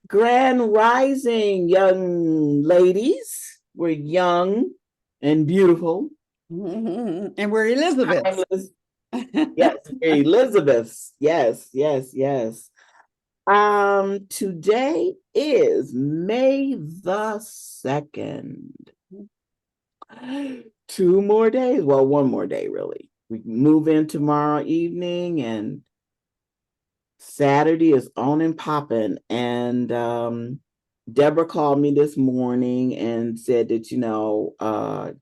Grand Rising, young ladies. We're young and beautiful. And we're Elizabeth. Timeless. Yes, we're Elizabeths. Yes, yes, yes. Today is May the 2nd. 2 more days. Well, one more day, really. We move in tomorrow evening and Saturday is on and popping. And Deborah called me this morning and said that,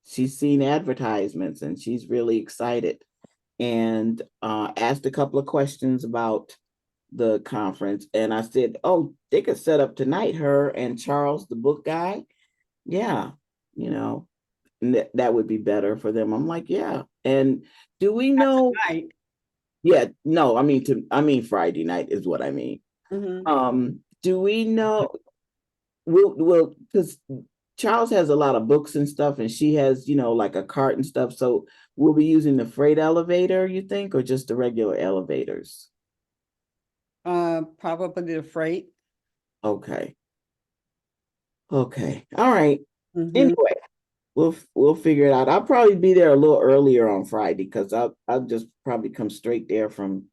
she's seen advertisements and she's really excited and asked a couple of questions about the conference. And I said, oh, they could set up tonight, her and Charles, the book guy. Yeah, you know, that would be better for them. I'm like, yeah. And do we know? Right. Yeah, no, I mean Friday night is what I mean. Mm-hmm. Do we know will because Charles has a lot of books and stuff, and she has, like a cart and stuff. So we'll be using the freight elevator, you think, or just the regular elevators? Probably the freight. Okay. Okay. All right. Mm-hmm. Anyway, we'll figure it out. I'll probably be there a little earlier on Friday because I'll just probably come straight there from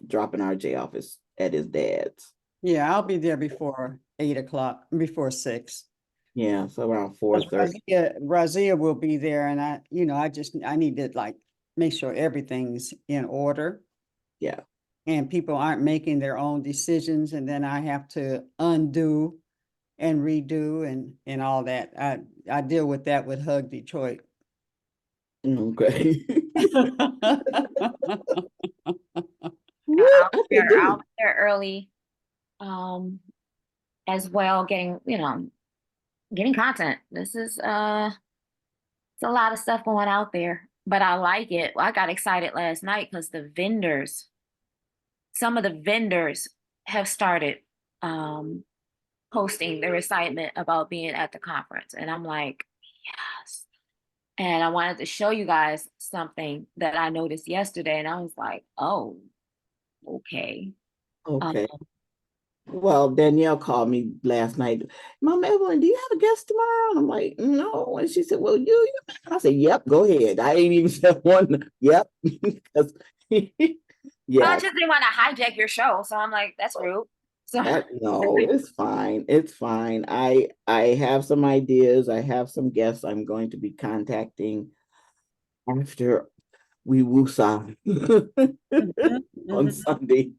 dropping RJ off at his dad's. Yeah, I'll be there before 8 o'clock, before 6. Yeah, so around 4:30. Razia will be there, and I need to like make sure everything's in order Yeah. and people aren't making their own decisions, and then I have to undo and redo and all that. I deal with that with Hug Detroit. Okay. Yeah, What? I said, I'll dude. be there early, um, as well, getting content. This is it's a lot of stuff going out there, but I like it. I got excited last night because some of the vendors have started um posting their excitement about being at the conference. And I'm like, yes. And I wanted to show you guys something that I noticed yesterday, and I was like, oh, okay. Um, Okay. Well, Danielle called me last night. Mom, Evelyn, do you have a guest tomorrow? And I'm like, no. And she said, well, you. I said, yep, go ahead. I ain't even said one. Yep. Because, I yeah, just didn't want to hijack your show, so I'm like, that's rude. So no, it's fine. It's fine. I have some ideas. I have some guests I'm going to be contacting after we woosah Mhm, on mhm. Sunday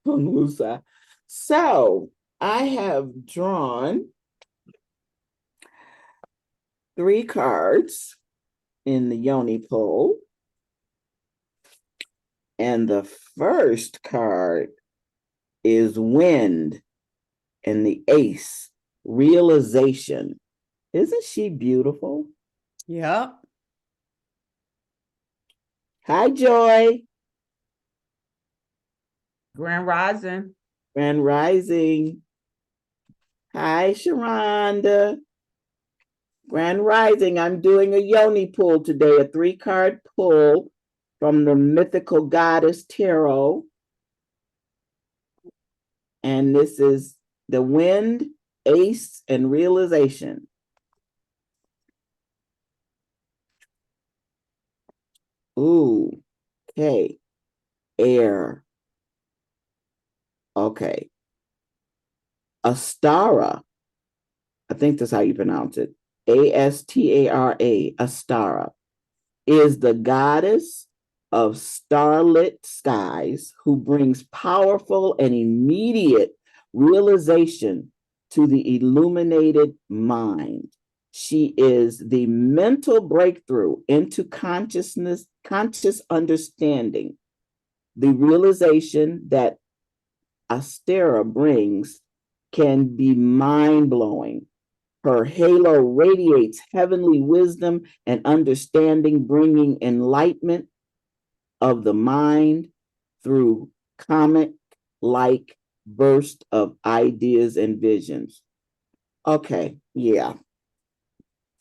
on woosah. So I have drawn 3 cards in the Yoni poll. And the first card is wind and the ace, realization. Isn't she beautiful? Yep. Hi, Joy. Grand Rising. Grand Rising. Hi, Sharonda. Grand Rising. I'm doing a Yoni pull today, a 3 card pull from the Mythical Goddess Tarot. And this is the wind, ace, and realization. Ooh, okay. Air. Okay. Astara. I think that's how you pronounce it. Astara. Astara is the goddess of starlit skies who brings powerful and immediate realization to the illuminated mind. She is the mental breakthrough into conscious understanding, the realization that Astera brings can be mind blowing. Her halo radiates heavenly wisdom and understanding, bringing enlightenment of the mind through comic like burst of ideas and visions. Okay, yeah.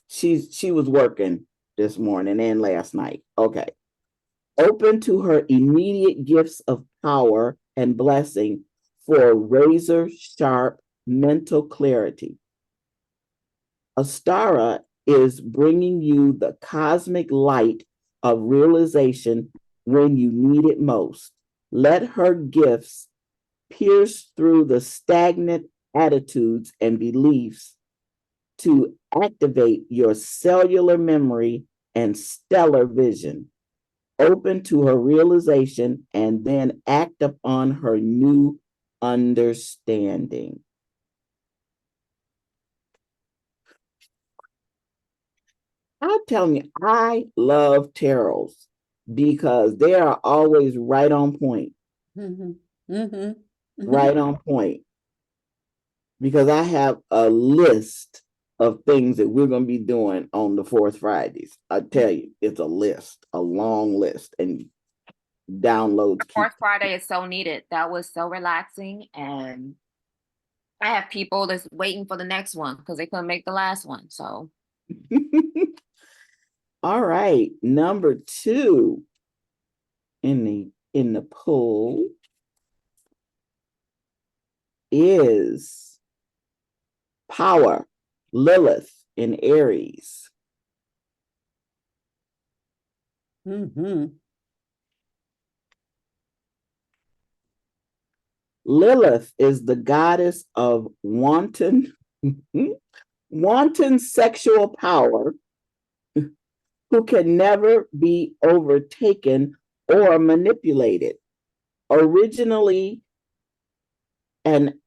She was working this morning and last night. Okay. Open to her immediate gifts of power and blessing for razor sharp mental clarity. Astara is bringing you the cosmic light of realization when you need it most. Let her gifts pierce through the stagnant attitudes and beliefs to activate your cellular memory and stellar vision. Open to her realization and then act upon her new understanding. I'm telling you, I love tarots because they are always right on point, right on point. Because I have a list of things that we're going to be doing on the fourth Fridays. I tell you, it's a list, a long list, and downloads. Fourth Friday is so needed. That was so relaxing, and I have people that's waiting for the next one because they couldn't make the last one. So, all right, number 2 in the poll is power, Lilith in Aries. Lilith is the goddess of wanton sexual power who can never be overtaken or manipulated. Originally an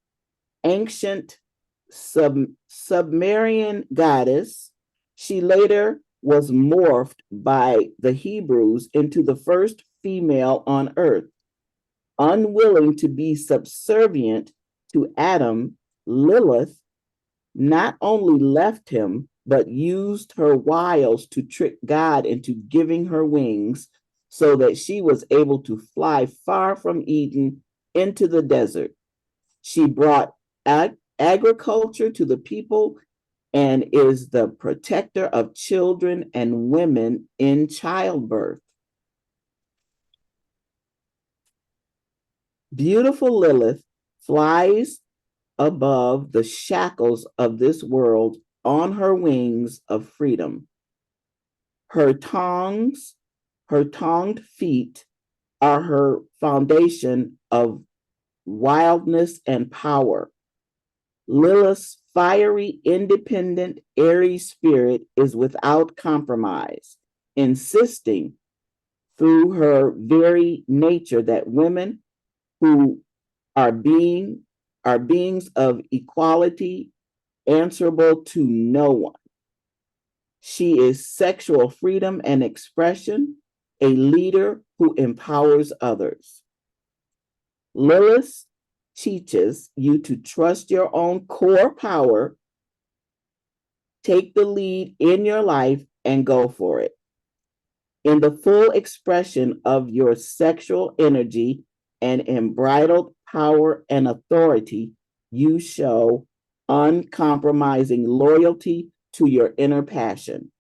ancient Sumerian goddess, she later was morphed by the Hebrews into the first female on earth. Unwilling to be subservient to Adam, Lilith not only left him, but used her wiles to trick God into giving her wings so that she was able to fly far from Eden into the desert. She brought agriculture to the people and is the protector of children and women in childbirth. Beautiful Lilith flies above the shackles of this world on her wings of freedom. Her tongued feet are her foundation of wildness and power. Lilith's fiery, independent, airy spirit is without compromise, insisting through her very nature that women who are beings of equality, answerable to no one. She is sexual freedom and expression, a leader who empowers others. Lilith teaches you to trust your own core power, take the lead in your life, and go for it. In the full expression of your sexual energy and unbridled power and authority, you show uncompromising loyalty to your inner passion.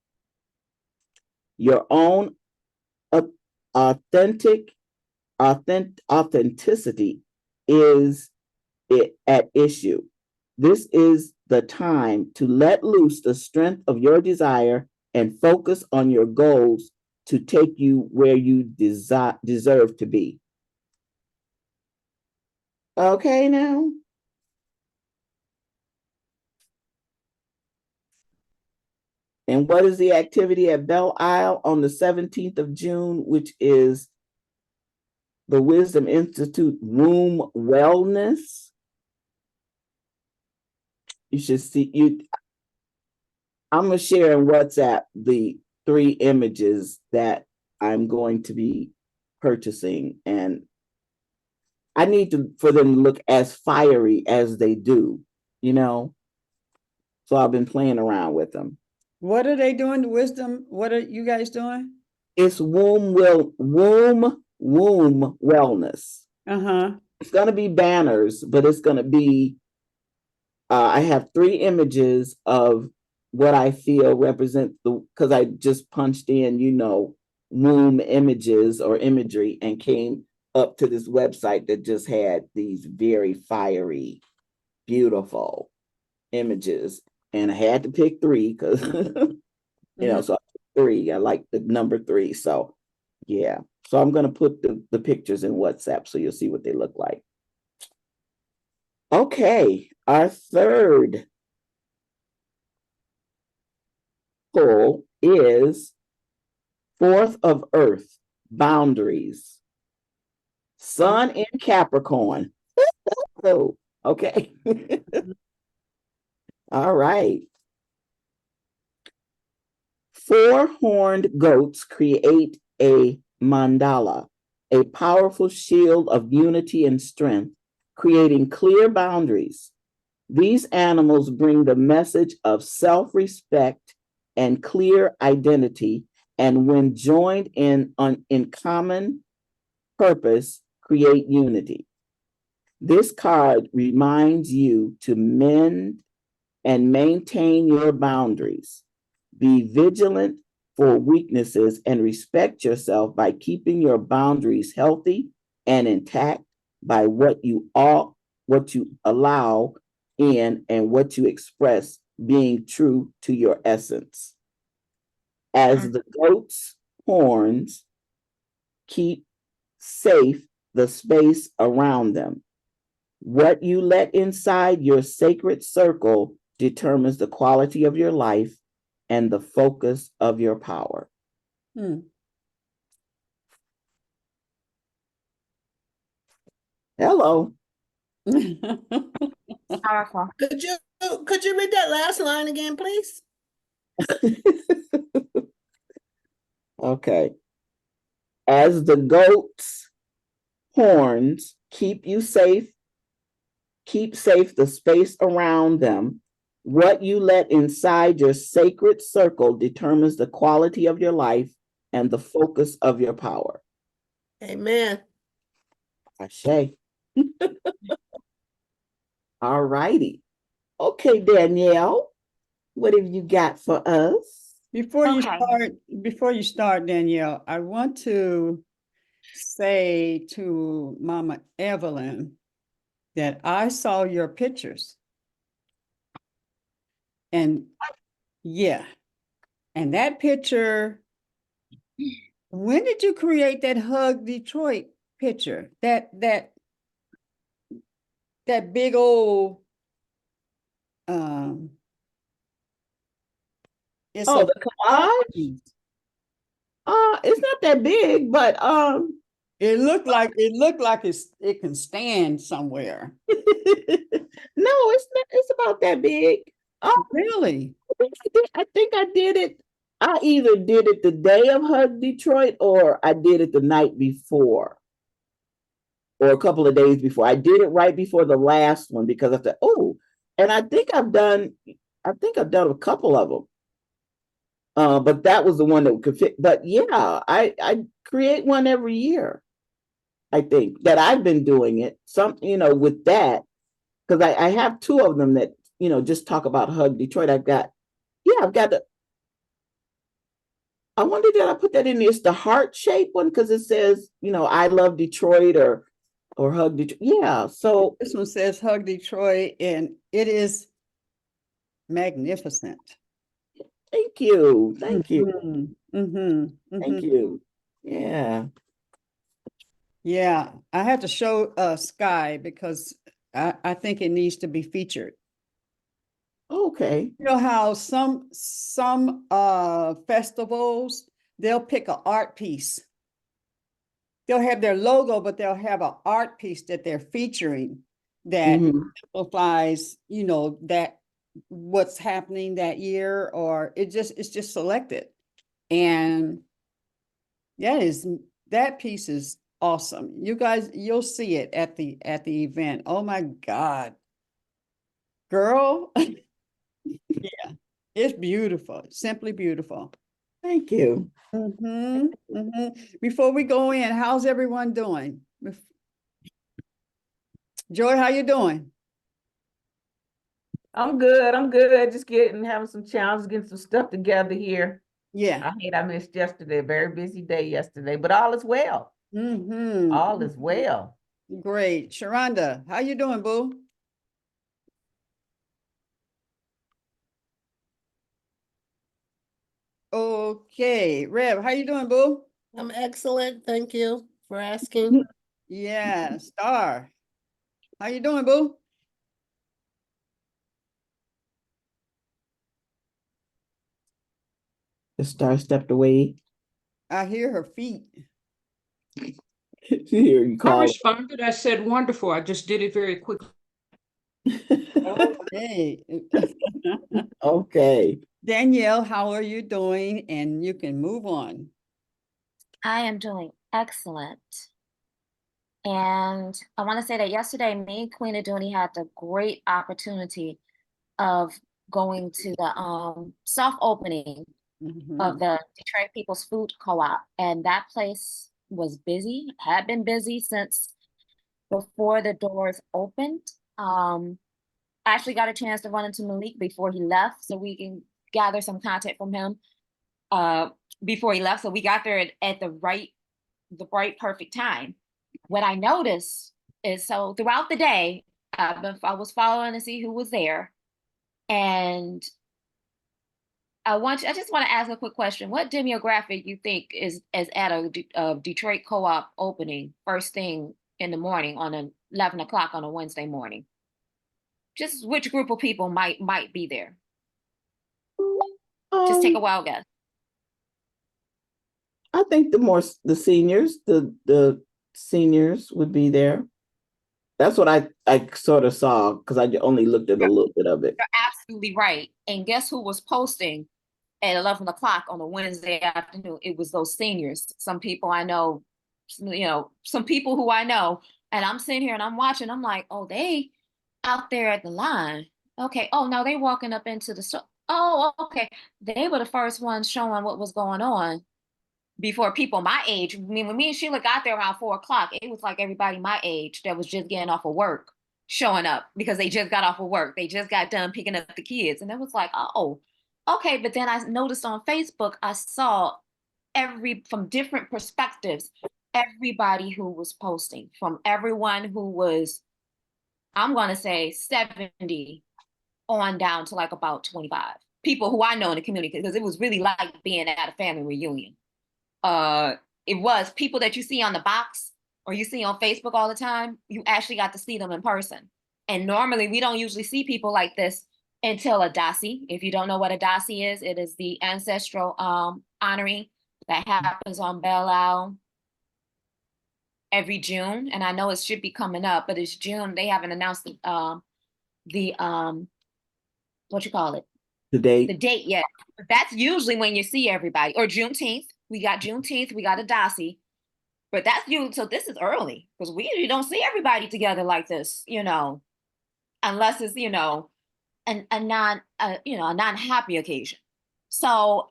Your own authenticity is at issue. This is the time to let loose the strength of your desire and focus on your goals to take you where you deserve to be. Okay, now. And what is the activity at Belle Isle on the 17th of June, which is the Wisdom Institute Womb Wellness? You should see I'm going to share in WhatsApp the 3 images that I'm going to be purchasing, and I need for them to look as fiery as they do, So I've been playing around with them. What are they doing to Wisdom? What are you guys doing? It's womb wellness. It's going to be banners, but it's going to be, I have 3 images of what I feel represent because I just punched in, womb images or imagery and came up to this website that just had these very fiery, beautiful images. And I had to pick 3 because, so I picked 3. I like the number 3. So, yeah. So I'm going to put the pictures in WhatsApp so you'll see what they look like. Okay. Our third pull is 4th of Earth, boundaries. Sun in Capricorn. Oh, okay. All right. 4 horned goats create a mandala, a powerful shield of unity and strength, creating clear boundaries. These animals bring the message of self-respect and clear identity, and when joined in common purpose, create unity. This card reminds you to mend and maintain your boundaries. Be vigilant for weaknesses and respect yourself by keeping your boundaries healthy and intact by what you allow in and what you express, being true to your essence. As the goat's horns keep safe the space around them. What you let inside your sacred circle determines the quality of your life and the focus of your power. Hello. Powerful. Could you read that last line again, please? Okay. As the goat's horns keep safe the space around them. What you let inside your sacred circle determines the quality of your life and the focus of your power. Amen. Ashe. All righty. Okay, Danielle, what have you got for us? Before you Okay. start, Danielle, I want to say to Mama Evelyn that I saw your pictures. And yeah, and that picture, when did you create that Hug Detroit picture? That big old it's Oh, a the collage? It's not that big, but it looked like it can stand somewhere. no, it's not, it's about that big. Really? I think I did it. I either did it the day of Hug Detroit or I did it the night before or a couple of days before. I did it right before the last one because I thought, oh, and I think I've done a couple of them. But that was the one that could fit. But yeah, I create one every year. I think that I've been doing it. With that, because I have 2 of them that just talk about Hug Detroit. I've got the. I wonder did I put that in there? It's the heart shape one because it says I love Detroit or Hug Detroit. Yeah, so This one says Hug Detroit, and it is magnificent. thank you. Thank You. Yeah. Yeah, I had to show Sky because I think it needs to be featured. Okay. You know how some festivals, they'll pick an art piece. They'll have their logo, but they'll have an art piece that they're featuring that amplifies, that what's happening that year, or it's just selected. And that piece is awesome. You guys, you'll see it at the event. Oh my God. Girl. Yeah, it's beautiful, simply beautiful. Thank you. Before we go in, how's everyone doing? Joy, how you doing? I'm good. Just having some challenges, getting some stuff together here. Yeah. I missed yesterday, a very busy day yesterday, but all is well. Mm-hmm. All is well. Great. Sharonda, how you doing, boo? Okay. Rev, how you doing, boo? I'm excellent. Thank you for asking. Yeah. Star, how you doing, boo? The star stepped away. I hear her feet. Here you I call. responded, I said, wonderful. I just did it very quickly. Okay. Okay. Danielle, how are you doing? And you can move on. I am doing excellent. And I want to say that yesterday, me and Queen Aduni had the great opportunity of going to the soft opening Mhm. of the Detroit People's Food Co-op. And that place was busy, had been busy since before the doors opened. I actually got a chance to run into Malik before he left so we can gather some content from him before he left. So we got there at the right perfect time. What I noticed is, so throughout the day, I was following to see who was there, and I just want to ask a quick question. What demographic you think is at a Detroit Co-op opening first thing in the morning on 11 o'clock on a Wednesday morning? Just which group of people might be there? Just take a wild guess. I think the seniors, the seniors would be there. That's what I sort of saw because I only looked at a little bit of it. You're absolutely right. And guess who was posting at 11 o'clock on a Wednesday afternoon? It was those seniors. Some people I know, some people who I know. And I'm sitting here and I'm watching. I'm like, oh, they out there at the line. Okay. Oh, no, they walking up into the store. Oh, okay. They were the first ones showing what was going on before people my age. I mean, when me and Sheila got there around 4 o'clock, it was like everybody my age that was just getting off of work showing up because they just got off of work. They just got done picking up the kids. And it was like, oh, okay. But then I noticed on Facebook, I saw from different perspectives, everybody who was posting, from everyone who was, I'm going to say 70 on down to like about 25 people who I know in the community, because it was really like being at a family reunion. It was people that you see on the box or you see on Facebook all the time. You actually got to see them in person. And normally we don't usually see people like this until a Dasi. If you don't know what a Dasi is, it is the ancestral honoring that happens on Belle Isle every June. And I know it should be coming up, but it's June. They haven't announced the what you call it? The date. The date yet. But that's usually when you see everybody. Or Juneteenth. We got Juneteenth, we got a Dasi. But that's you. So this is early because we usually don't see everybody together like this, unless it's, a non-happy occasion. So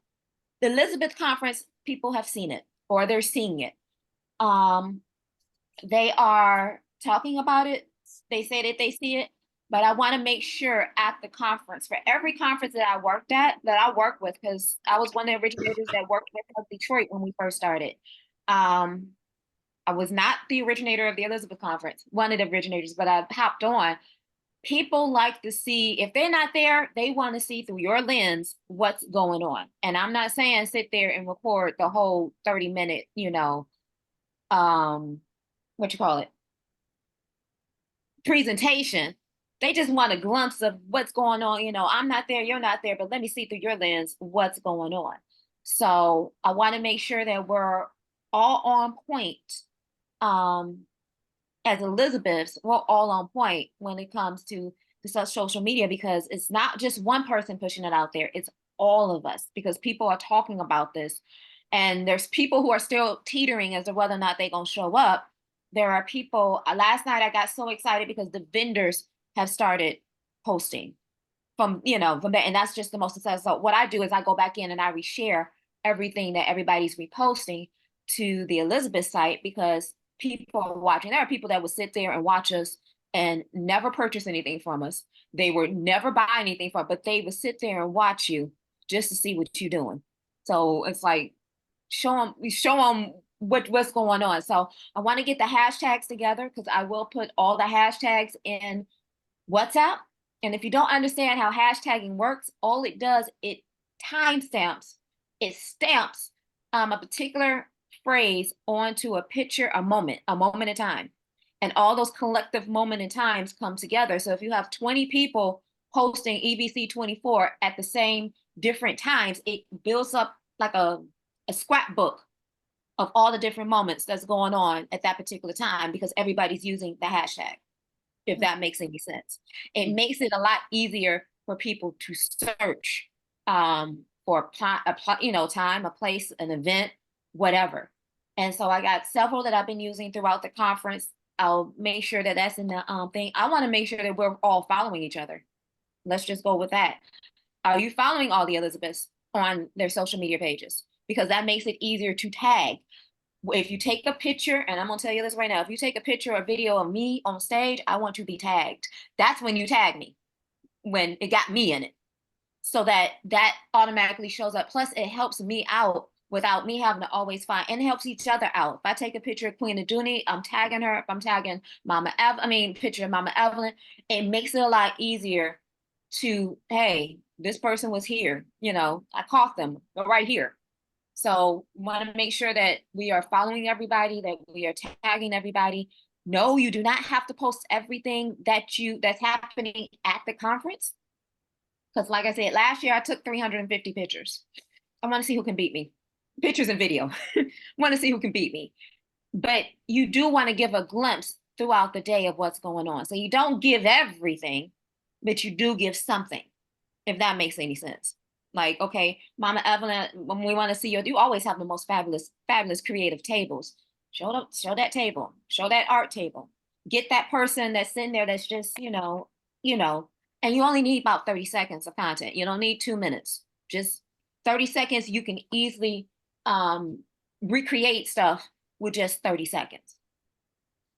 the Elizabeth Conference, people have seen it or they're seeing it. They are talking about it. They say that they see it, but I want to make sure at the conference, for every conference that I work with, because I was one of the originators that worked with Detroit when we first started. I was not the originator of the Elizabeth Conference, one of the originators, but I hopped on. People like to see, if they're not there, they want to see through your lens what's going on. And I'm not saying sit there and record the whole 30-minute, what you call it, presentation. They just want a glimpse of what's going on. I'm not there, you're not there, but let me see through your lens what's going on. So I want to make sure that we're all on point. As Elizabeths, we're all on point when it comes to the social media, because it's not just one person pushing it out there, it's all of us, because people are talking about this. And there's people who are still teetering as to whether or not they're going to show up. There are people, last night I got so excited because the vendors have started posting from that. And that's just the most successful. So what I do is I go back in and I reshare everything that everybody's reposting to the Elizabeth site, because people are watching. There are people that would sit there and watch us and never purchase anything from us. They would never buy anything from, but they would sit there and watch you just to see what you're doing. So it's like, show them what's going on. So I want to get the hashtags together because I will put all the hashtags in WhatsApp. And if you don't understand how hashtagging works, all it does, it timestamps, it stamps a particular phrase onto a picture, a moment in time. And all those collective moment in times come together. So if you have 20 people posting EBC 24 at the same different times, it builds up like a scrapbook of all the different moments that's going on at that particular time because everybody's using the hashtag, if that makes any sense. It makes it a lot easier for people to search for time, a place, an event, whatever. And so I got several that I've been using throughout the conference. I'll make sure that that's in the thing. I want to make sure that we're all following each other. Let's just go with that. Are you following all the Elizabeths on their social media pages? Because that makes it easier to tag. If you take a picture, and I'm gonna tell you this right now, if you take a picture or video of me on stage, I want to be tagged. That's when you tag me, when it got me in it. So that automatically shows up. Plus it helps me out without me having to always find, and it helps each other out. If I take a picture of Queen Aduni, I'm tagging her. If I'm tagging picture of Mama Evelyn, it makes it a lot easier to, hey, this person was here, I caught them, but right here. So want to make sure that we are following everybody, that we are tagging everybody. No, you do not have to post everything that's happening at the conference. Because like I said, last year I took 350 pictures. I want to see who can beat me. Pictures and video. Want to see who can beat me. But you do want to give a glimpse throughout the day of what's going on. So you don't give everything, but you do give something, if that makes any sense. Like, okay, Mama Evelyn, when we want to see you always have the most fabulous creative tables. Show that table, show that art table. Get that person that's sitting there that's just, and you only need about 30 seconds of content. You don't need 2 minutes. Just 30 seconds, you can easily recreate stuff with just 30 seconds.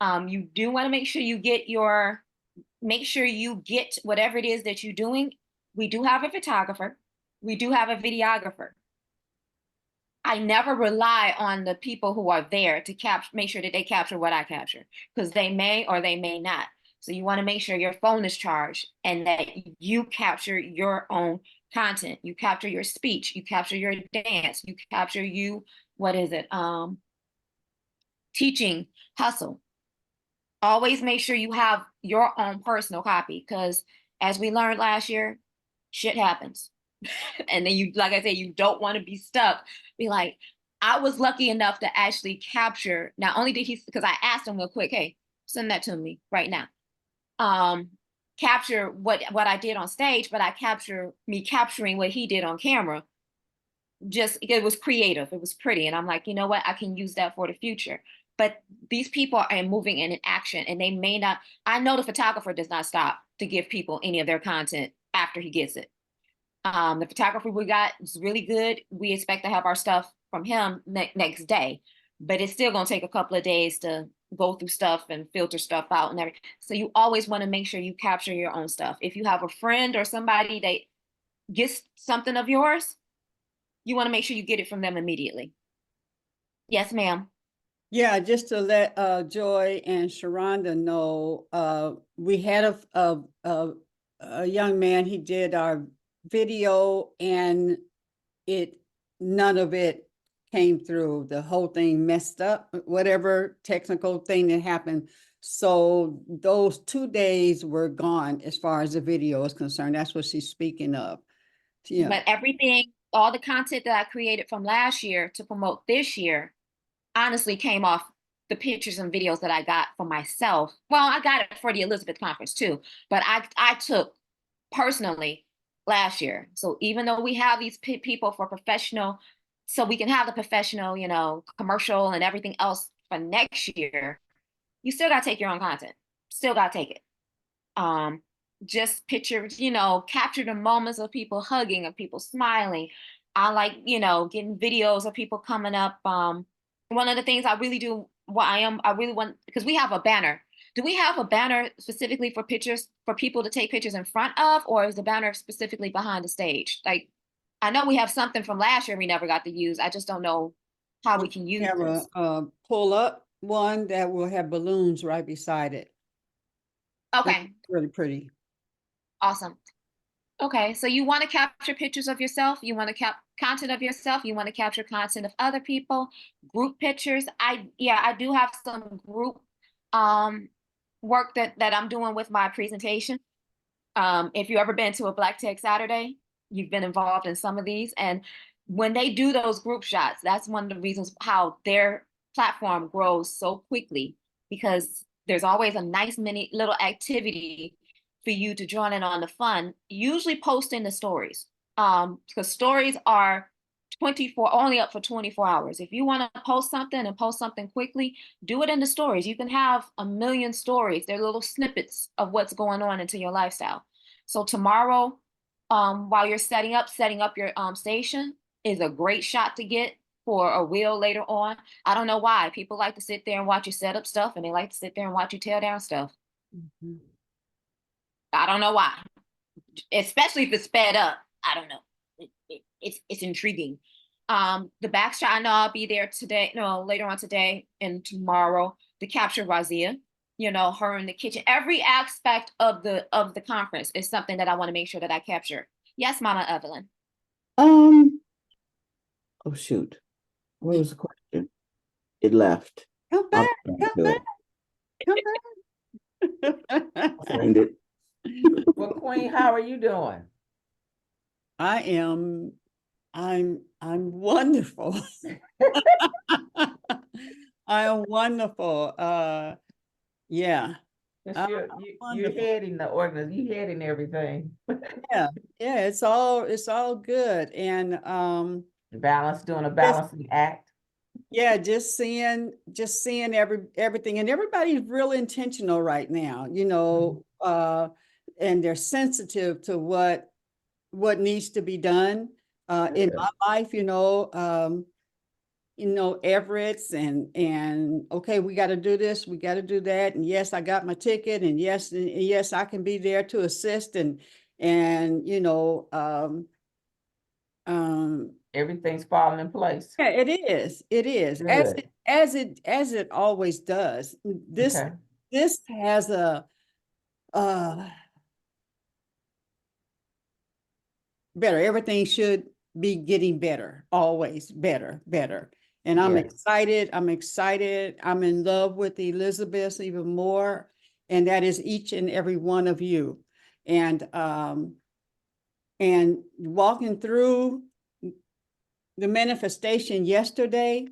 You do want to make sure you get whatever it is that you're doing. We do have a photographer. We do have a videographer. I never rely on the people who are there to make sure that they capture what I capture, because they may or they may not. So you want to make sure your phone is charged and that you capture your own content. You capture your speech, you capture your dance, you capture teaching hustle. Always make sure you have your own personal copy, because as we learned last year, shit happens. And then you, like I said, you don't want to be stuck. Be like, I was lucky enough to actually capture, not only did he, because I asked him real quick, hey, send that to me right now. Capture what I did on stage, but I capturing what he did on camera. Just, it was creative, it was pretty. And I'm like, you know what, I can use that for the future. But these people are moving in action, and they may not, I know the photographer does not stop to give people any of their content after he gets it. The photographer we got is really good. We expect to have our stuff from him next day, but it's still going to take a couple of days to go through stuff and filter stuff out and everything. So you always want to make sure you capture your own stuff. If you have a friend or somebody that gets something of yours, you want to make sure you get it from them immediately. Yes, ma'am. Yeah, just to let Joy and Sharonda know, we had a young man. He did our video, and none of it came through. The whole thing messed up, whatever technical thing that happened. So those 2 days were gone as far as the video is concerned. That's what she's speaking of. Yeah. But everything, all the content that I created from last year to promote this year, honestly came off the pictures and videos that I got for myself. Well, I got it for the Elizabeth conference too, but I took personally last year. So even though we have these people for professional, so we can have the professional, commercial and everything else for next year, you still got to take your own content. Still got to take it. Just pictures, capture the moments of people hugging, of people smiling. I like, getting videos of people coming up. One of the things I really do, I really want, because we have a banner. Do we have a banner specifically for pictures, for people to take pictures in front of, or is the banner specifically behind the stage? Like, I know we have something from last year we never got to use. I just don't know how we can use Have this. a pull up one that will have balloons right beside it. Okay, Really pretty. awesome. Okay, so you want to capture pictures of yourself, you want to cap content of yourself, you want to capture content of other people, group pictures. I do have some group work that I'm doing with my presentation. If you ever been to a Black Tech Saturday, you've been involved in some of these. And when they do those group shots, that's one of the reasons how their platform grows so quickly, because there's always a nice mini little activity for you to join in on the fun, usually posting the stories. Because stories are 24, only up for 24 hours. If you want to post something and post something quickly, do it in the stories. You can have a million stories. They're little snippets of what's going on into your lifestyle. So tomorrow, while you're setting up your station is a great shot to get for a wheel later on. I don't know why people like to sit there and watch you set up stuff, and they like to sit there and watch you tear down stuff. I don't know why, especially if it's sped up. I don't know. It's intriguing. The back shot, I know I'll be there today, no, later on today and tomorrow to capture Razia, you know, her in the kitchen. Every aspect of the conference is something that I want to make sure that I capture. Yes, Mama Evelyn. Oh shoot. What was the question? It left. Come I'll back, come come to back, it. come back. I'll find it. Well, Queen, how are you doing? I'm wonderful. I am wonderful. Yeah. 'Cause you're Wonderful. heading the organization, you heading everything. Yeah, it's all good. And Doing a Yes. balancing act. yeah, just seeing everything, and everybody's real intentional right now, you know, and they're sensitive to what needs to be done in my life, Everett's and okay, we got to do this, we got to do that, and yes, I got my ticket, and yes, I can be there to assist, and Everything's falling in place. yeah, it is Good. as it always does. Okay. This has a better, everything should be getting better, always better. And I'm Yes. excited. I'm in love with Elizabeth even more. And that is each and every one of you. And walking through the manifestation yesterday,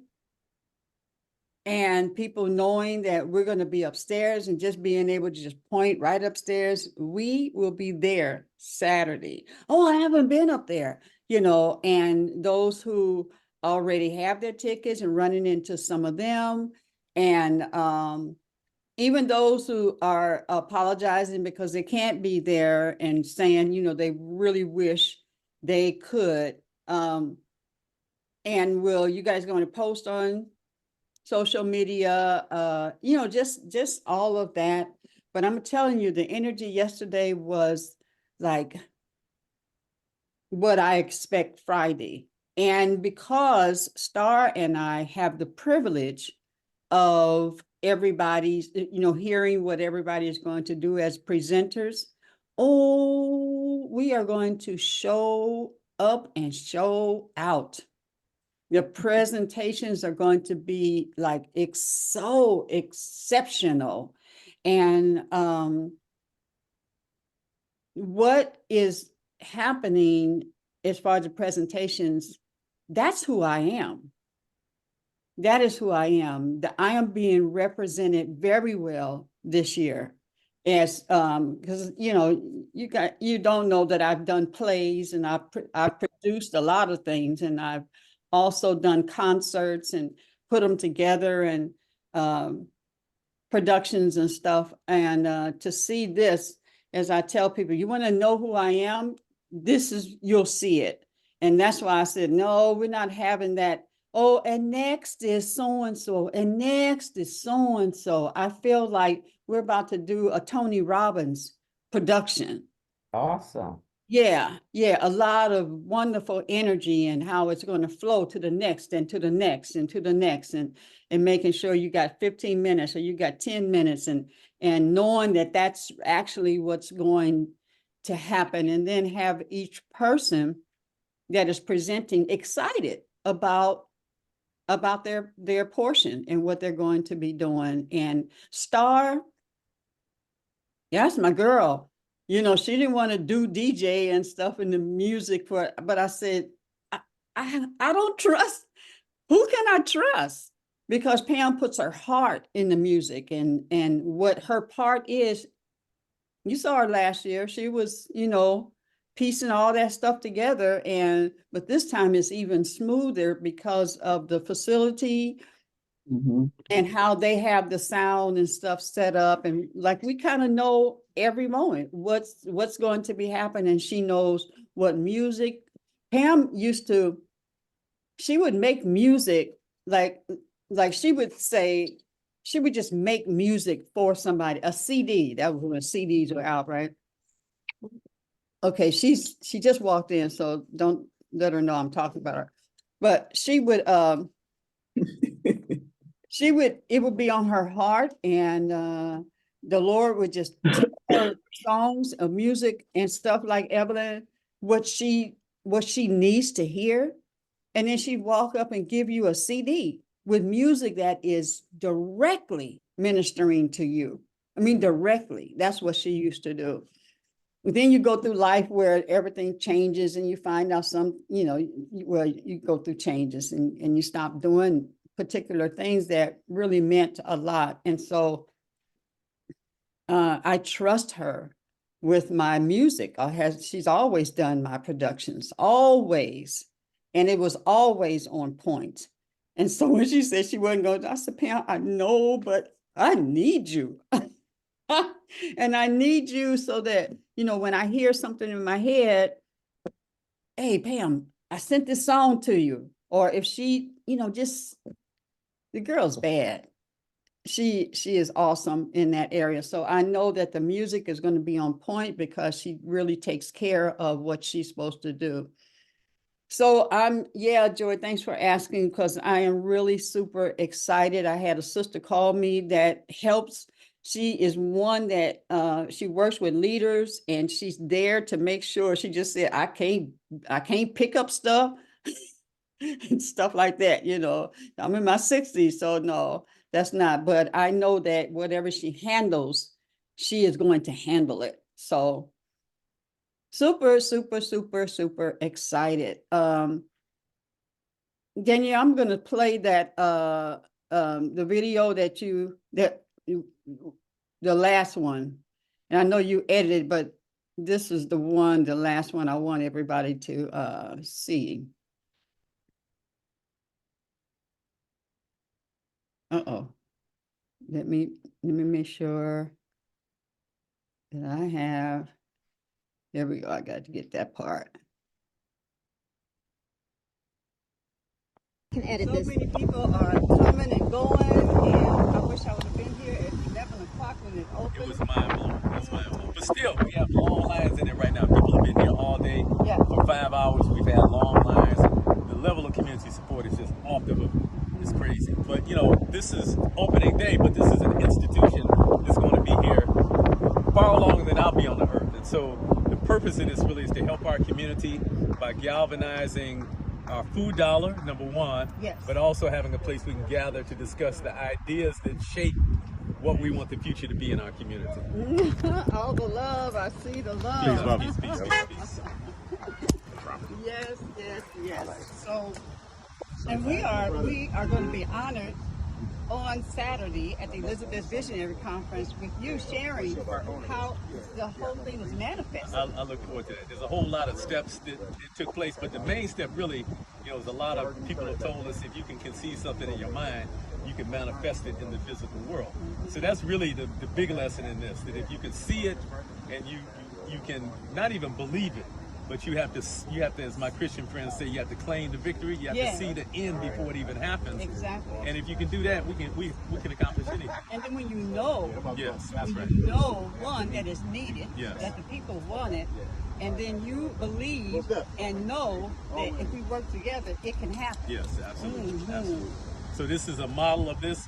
and people knowing that we're going to be upstairs and just being able to just point right upstairs, we will be there Saturday. Oh, I haven't been up there, and those who already have their tickets and running into some of them. And even those who are apologizing because they can't be there and saying, they really wish they could. And will you guys going to post on social media, just all of that. But I'm telling you, the energy yesterday was like what I expect Friday. And because Star and I have the privilege of everybody's, hearing what everybody is going to do as presenters, we are going to show up and show out. The presentations are going to be like so exceptional. And what is happening as far as the presentations, that's who I am. That is who I am. I am being represented very well this year. As because you don't know that I've done plays, and I've produced a lot of things, and I've also done concerts and put them together, and productions and stuff. And to see this, as I tell people, you want to know who I am, you'll see it. And that's why I said, no, we're not having that. Oh, and next is so-and-so, and next is so-and-so. I feel like we're about to do a Tony Robbins production. Awesome. Yeah, yeah, a lot of wonderful energy and how it's going to flow to the next and to the next and to the next and making sure you got 15 minutes or you got 10 minutes and knowing that that's actually what's going to happen, and then have each person that is presenting excited about their portion and what they're going to be doing. And Star, yeah, that's my girl. You know, she didn't want to do DJ and stuff in the music but I said, I don't trust. Who can I trust? Because Pam puts her heart in the music, and what her part is. You saw her last year. She was, piecing all that stuff together. But this time it's even smoother because of the facility and how they have the sound and stuff set up. And like, we kind of know every moment what's going to be happening. She knows what music. Pam she would make music like she would say, she would just make music for somebody, a CD. That was when CDs were out, right? Okay, she just walked in, so don't let her know I'm talking about her. But she would it would be on her heart, and the Lord would just tell her songs of music and stuff like Evelyn, what she needs to hear. And then she'd walk up and give you a CD with music that is directly ministering to you. I mean, directly. That's what she used to do. But then you go through life where everything changes and you find out where you go through changes and you stop doing particular things that really meant a lot. And so I trust her with my music. She's always done my productions, always. And it was always on point. And so when she said she wasn't going to, I said, Pam, I know, but I need you. And I need you so that, when I hear something in my head, hey, Pam, I sent this song to you. Or if she, the girl's bad. She is awesome in that area. So I know that the music is going to be on point because she really takes care of what she's supposed to do. So Joy, thanks for asking, because I am really super excited. I had a sister call me that helps. She is one that she works with leaders, and she's there to make sure. She just said, I can't pick up stuff and stuff like that. I'm in my 60s, so no, that's not. But I know that whatever she handles, she is going to handle it. So super, super, super, super excited. Danielle, I'm going to play that the video the last one. And I know you edited, but this is the last one I want everybody to see. Uh-oh. Let me make sure that I have. There we go. I got to get that part. Can edit So this. many people are coming and going, and I wish I would have been here at 11 o'clock when it opened. It was mind-blowing. That's mind-blowing. But still, we have long lines in it right now. People have been here all day for 5 hours. We've had long lines. The level of community support is just off the hook. It's crazy. But, this is opening day, but this is an institution that's going to be here far longer than I'll be on the earth. And so the purpose of this really is to help our community by galvanizing our food dollar, number one, yes, but also having a place we can gather to discuss the ideas that shape what we want the future to be in our community. All the love, I see the love. Peace, love. Peace. Yes. So, and we are going to be honored on Saturday at the Elizabeth Visionary Conference with you sharing how the whole thing was manifested. I look forward to that. There's a whole lot of steps that took place, but the main step really, is a lot of people have told us if you can conceive something in your mind, you can manifest it in the physical world. So that's really the big lesson in this, that if you can see it and you can not even believe it, but you have to, as my Christian friends say, you have to claim the victory. You have Yeah. to see the end before it even happens. Exactly. And if you can do that, we can accomplish anything. And then when you know, Yes, that's when right. you know, one, that is needed, Yes. that the people want it, and then you believe and know that if we work together, it can happen. Yes, absolutely, Mhm. absolutely. So this is a model of this,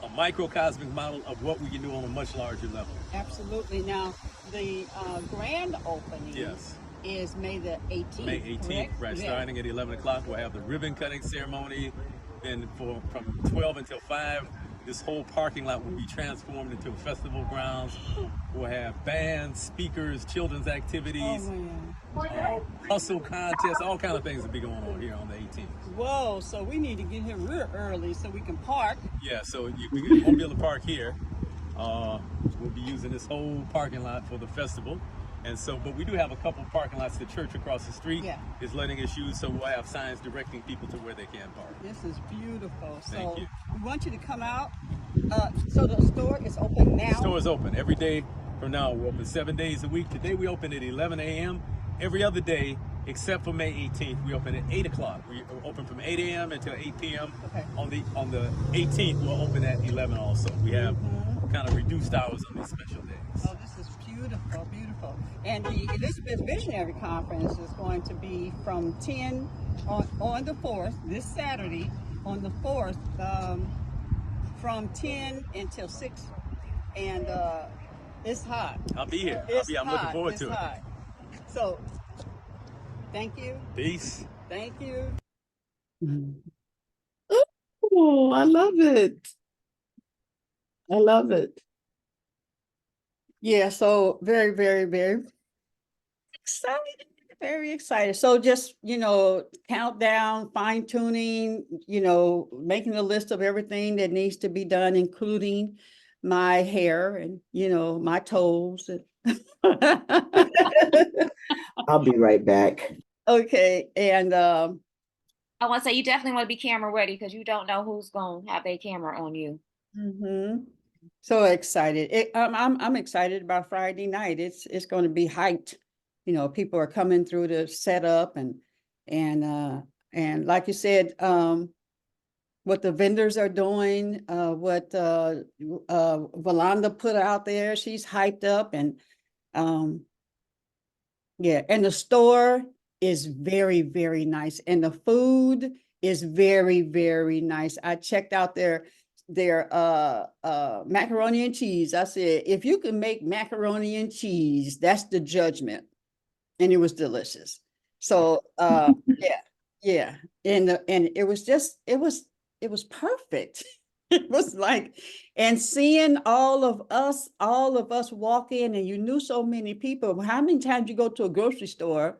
a microcosmic model of what we can do on a much larger level. Absolutely. Now, the grand opening Yes. is May the 18th. May 18th, correct? right, Yeah. starting at 11 o'clock. We'll have the ribbon cutting ceremony. Then from 12 until 5, this whole parking lot will be transformed into festival grounds. We'll have bands, speakers, children's Oh, activities, man. hustle contests, all kind of things will be going on here on the 18th. Whoa, so we need to get here real early so we can park. Yeah, so we won't be able to park here. We'll be using this whole parking lot for the festival. And so, but we do have a couple parking lots. The church across the street Yeah. is letting us use, so we'll have signs directing people to where they can park. This is beautiful. Thank So you. we want you to come out. So the store is open now. The store is open every day from now. We're open 7 days a week. Today we open at 11 a.m. Every other day, except for May 18th, we open at 8 o'clock. We open from 8 a.m. until 8 p.m. Okay. On the 18th, we'll open at 11 also. We have Mm-hmm. kind of reduced hours on these special days. Oh, this is beautiful, beautiful. And the Elizabeth Visionary Conference is going to be from 10 on the 4th, this Saturday, on the 4th, from 10 until 6. And it's hot. I'll be here. It's I'm looking hot. forward It's to it. hot. So, thank you. Peace. Thank you. Oh, I love it. I love it. Yeah, so very, very, very excited. Very excited. So just, countdown, fine tuning, making a list of everything that needs to be done, including my hair and, my toes. I'll be right back. Okay. And I want to say you definitely want to be camera ready because you don't know who's going to have their camera on you. so excited. I'm excited about Friday night. It's going to be hyped. People are coming through the setup and like you said, what the vendors are doing, what Valanda put out there, she's hyped up and yeah, and the store is very, very nice. And the food is very, very nice. I checked out their macaroni and cheese. I said, if you can make macaroni and cheese, that's the judgment. And it was delicious. So yeah. And it was just, it was perfect. It was like, and seeing all of us walk in and you knew so many people. How many times you go to a grocery store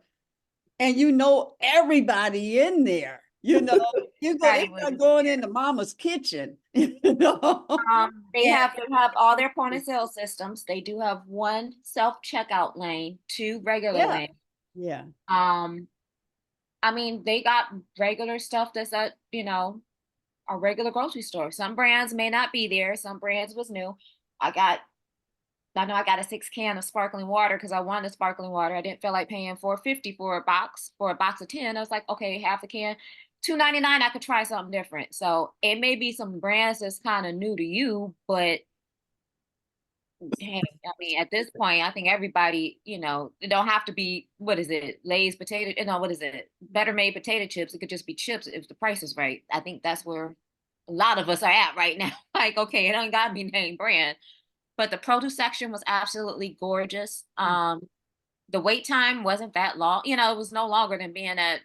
and you know everybody in there? You go, it's like going into mama's kitchen. They have all their point of sale systems. They do have one self-checkout lane, 2 regular lanes. Yeah. I mean, they got regular stuff that's at, a regular grocery store. Some brands may not be there. Some brands was new. I know I got a 6 can of sparkling water because I wanted sparkling water. I didn't feel like paying $4.50 for a box of 10. I was like, okay, half a can, $2.99. I could try something different. So it may be some brands that's kind of new to you, but hey, I mean, at this point, I think everybody, it don't have to be, what is it, Lay's potato, no, what is it, Better Made potato chips. It could just be chips if the price is right. I think that's where a lot of us are at right now. Like, okay, it don't gotta be name brand. But the produce section was absolutely gorgeous. The wait time wasn't that long. It was no longer than being at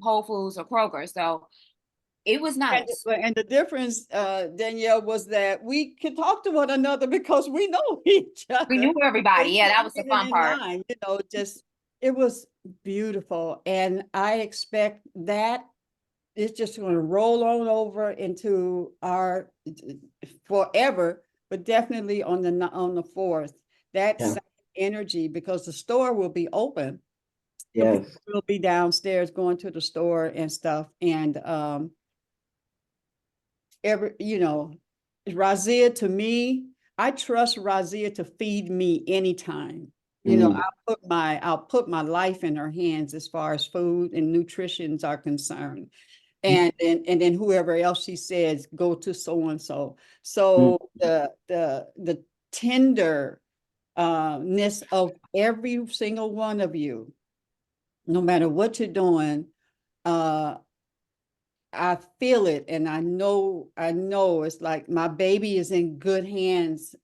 Whole Foods or Kroger. So it was nice. And the difference, Danielle, was that we could talk to one another because we know each other. We knew everybody. Yeah, that was the fun part. It was beautiful. And I expect that it's just going to roll on over into our forever, but definitely on the 4th. That's energy because the store will be open. Yes. We'll be downstairs going to the store and stuff. And Razia, to me, I trust Razia to feed me anytime. You know, Mm. I'll put my life in her hands as far as food and nutritions are concerned. And then whoever else she says, go to so and so. So the tender ness of every single one of you, no matter what you're doing, I feel it, and I know it's like my baby is in good hands,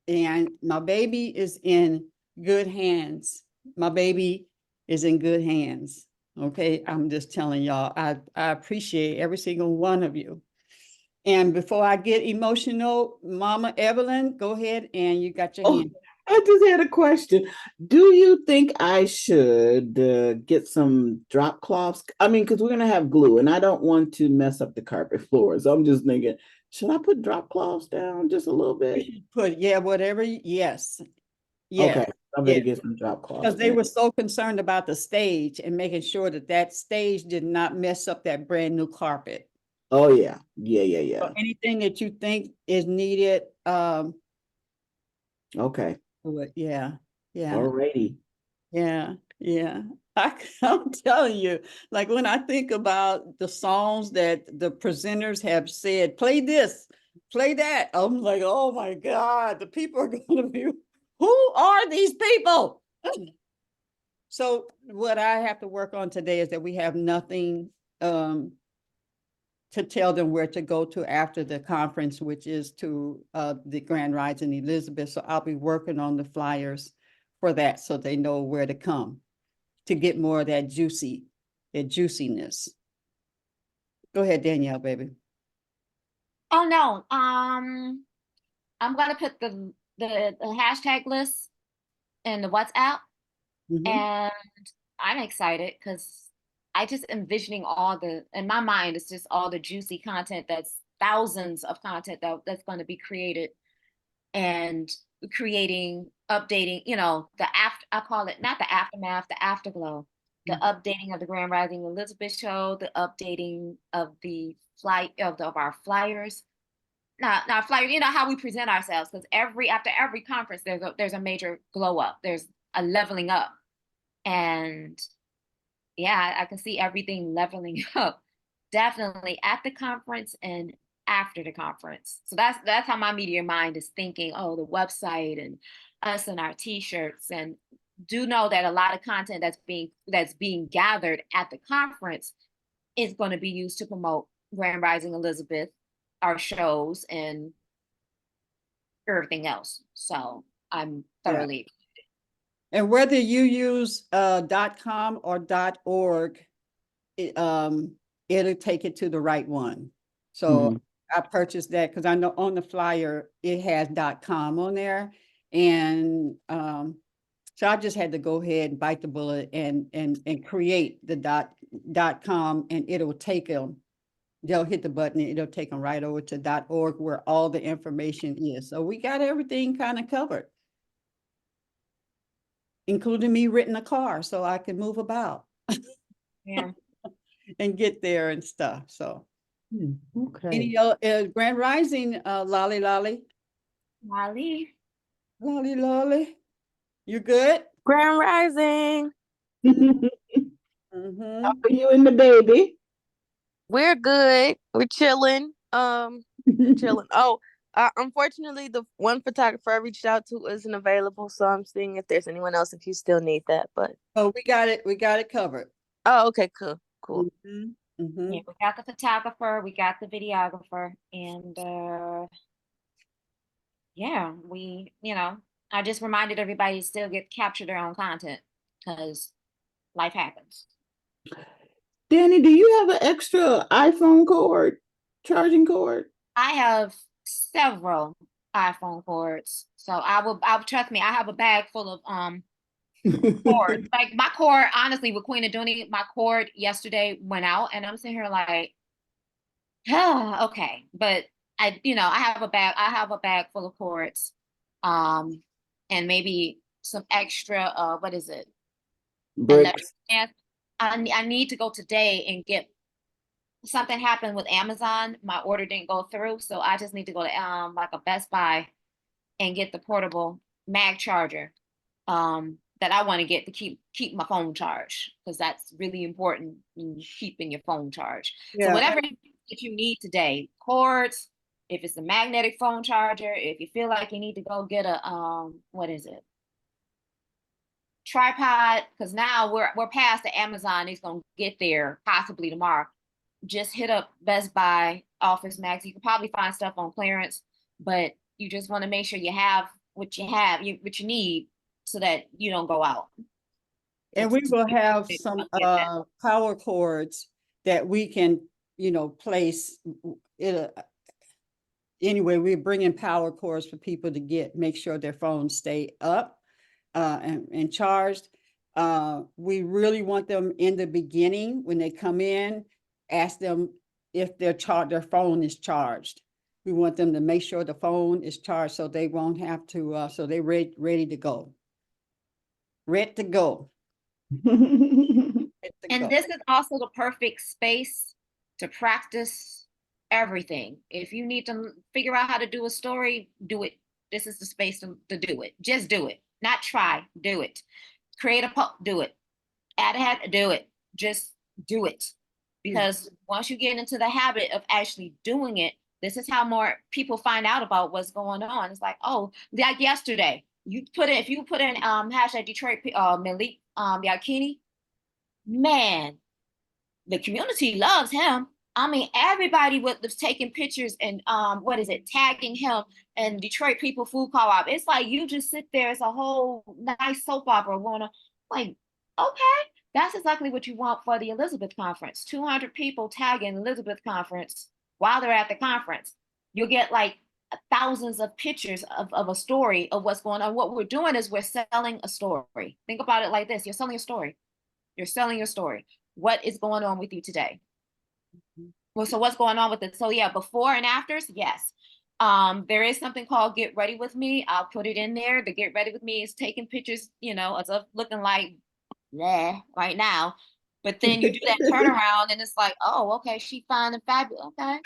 and my baby is in good hands. My baby is in good hands. Okay, I'm just telling y'all, I appreciate every single one of you. And before I get emotional, Mama Evelyn, go ahead and you got your Oh, hand. I just had a question. Do you think I should get some drop cloths? I mean, because we're gonna have glue, and I don't want to mess up the carpet floor. So I'm just thinking, should I put drop cloths down just a little You bit? should put, yeah, whatever, yes, Okay, I'm yeah. gonna get some drop cloths Because they then. were so concerned about the stage and making sure that that stage did not mess up that brand new carpet. Oh yeah, yeah, yeah, So yeah. anything that you think is needed, Okay, yeah, yeah, alrighty. yeah, yeah. I'm telling you, like when I think about the songs that the presenters have said, play this, play that, I'm like, oh my God, the people are going to be, who are these people? So what I have to work on today is that we have nothing to tell them where to go to after the conference, which is to the Grand Rising Elizabeth. So I'll be working on the flyers for that so they know where to come to get more of that juiciness. Go ahead, Danielle, baby. Oh no. I'm gonna put the hashtag list in the WhatsApp, Mhm. and I'm excited because I just envisioning all the in my mind it's just all the juicy content that's thousands of content that's going to be created and creating, updating, the after, I call it not the aftermath, the afterglow, the updating of the Grand Rising Elizabeth show, the updating of the flight of our flyers. Now flyer, how we present ourselves, because after every conference there's a major glow up. There's a leveling up. And yeah, I can see everything leveling up definitely at the conference and after the conference. So that's how my media mind is thinking. Oh, the website and us and our t-shirts, and do know that a lot of content that's being gathered at the conference is going to be used to promote Grand Rising Elizabeth, our shows, and everything else. So I'm Yeah. thoroughly. And whether you use .com or .org, it'll take it to the right one. So I purchased that because I know on the flyer it has .com on there, and so I just had to go ahead and bite the bullet and create the .com, and it'll take them. They'll hit the button and it'll take them right over to .org where all the information is. So we got everything kind of covered, including me renting a car so I can move about. Yeah. And get there and stuff. So Okay. any Grand Rising, Lolly, Molly. you good? Grand Rising. How are you and the baby? We're good. We're chilling. Chilling. Oh, unfortunately, the one photographer I reached out to isn't available, so I'm seeing if there's anyone else if you still need that. But Oh, we got it covered. oh, okay, cool. Yeah, we got the photographer, we got the videographer, and yeah, I just reminded everybody to still capture their own content because life happens. Danny, do you have an extra iPhone cord, charging cord? I have several iPhone cords, so I'll trust me. I have a bag full of cord. Like my cord, honestly, with Queen Aduni, my cord yesterday went out, and I'm sitting here like, oh, okay. But I have a bag full of cords, and maybe some extra. What is it? Another Bricks. stand. I need to go today and get something happened with Amazon. My order didn't go through, so I just need to go to like a Best Buy and get the portable mag charger that I want to get to keep my phone charged, because that's really important in keeping your phone charged. So Yeah. whatever that you need today, cords, if it's a magnetic phone charger, if you feel like you need to go get a what is it? Tripod, because now we're past the Amazon. It's gonna get there possibly tomorrow. Just hit up Best Buy, Office Max. You can probably find stuff on clearance, but you just want to make sure you have what you need so that you don't go out. And we will have some power cords that we can, place it. Anyway, we're bringing power cords for people to make sure their phones stay up and charged. We really want them in the beginning when they come in, ask them if their phone is charged. We want them to make sure the phone is charged so they won't have to, so they're ready to go. Ready to go. And this is also the perfect space to practice everything. If you need to figure out how to do a story, do it. This is the space to do it. Just do it. Not try, do it. Create a post, do it. Add a head, do it. Just do it. Because once you get into the habit of actually doing it, this is how more people find out about what's going on. It's like, oh, like yesterday, if you put in hashtag Detroit Malik Yakini, man, the community loves him. I mean, everybody was taking pictures and tagging him and Detroit People Food Co-op. It's like you just sit there. It's a whole nice soap opera going on. Like, okay, that's exactly what you want for the Elizabeth Conference. 200 people tagging Elizabeth Conference while they're at the conference. You'll get like thousands of pictures of a story of what's going on. What we're doing is we're selling a story. Think about it like this. You're selling a story. You're selling your story. What is going on with you today? Well, so what's going on with it? So yeah, before and afters, yes. There is something called Get Ready With Me. I'll put it in there. The Get Ready With Me is taking pictures, as of looking like bleh right now. But then you do that turnaround and it's like, oh, okay, she fine and fabulous. Okay,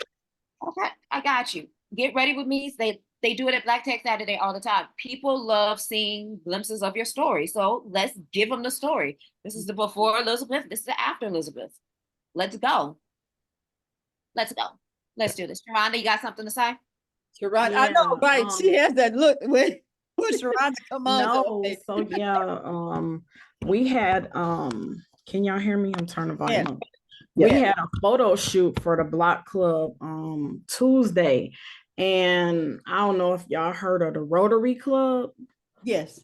I got you. Get Ready With Me. They do it at Black Tech Saturday all the time. People love seeing glimpses of your story. So let's give them the story. This is the before Elizabeth. This is the after Elizabeth. Let's go. Let's go. Let's do this. Sharonda, you got something to say? Sharonda, I know, right? She has that look when Sharonda come on. No, so yeah, we had can y'all hear me? I'm turning the volume up. We had a photo shoot for the Block Club Tuesday. And I don't know if y'all heard of the Rotary Club. Yes.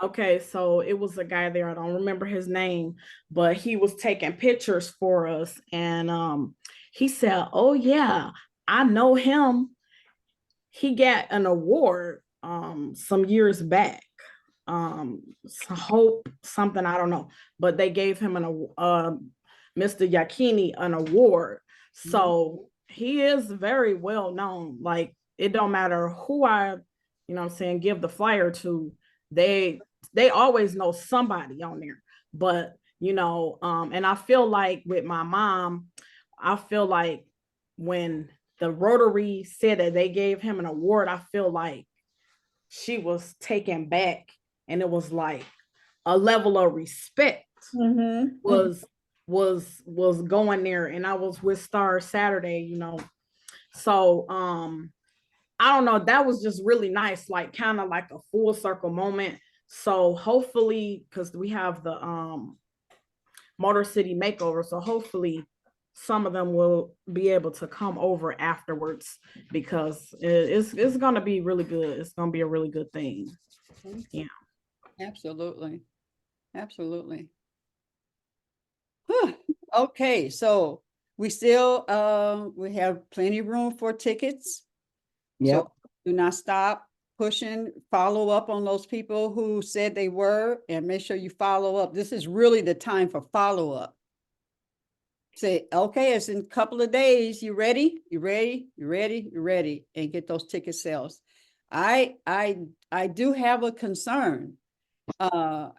Okay, so it was a guy there. I don't remember his name, but he was taking pictures for us. And he said, oh yeah, I know him. He got an award some years back. Hope something, I don't know, but they gave him Mr. Yakini an award. So he is very well known. Like, it don't matter who I, give the flyer to, they always know somebody on there. But, and I feel like with my mom, I feel like when the Rotary said that they gave him an award, I feel like she was taken back, and it was like a level of respect was going there. And I was with Star Saturday, so I don't know, that was just really nice, like kind of like a full circle moment. So hopefully, because we have the Motor City makeover, so hopefully some of them will be able to come over afterwards, because it's going to be really good. It's going to be a really good thing. Yeah, absolutely. Okay, so we still we have plenty of room for tickets. Yep. So do not stop pushing. Follow up on those people who said they were, and make sure you follow up. This is really the time for follow up. Say, okay, it's in a couple of days. You ready? You ready? And get those ticket sales. I do have a concern about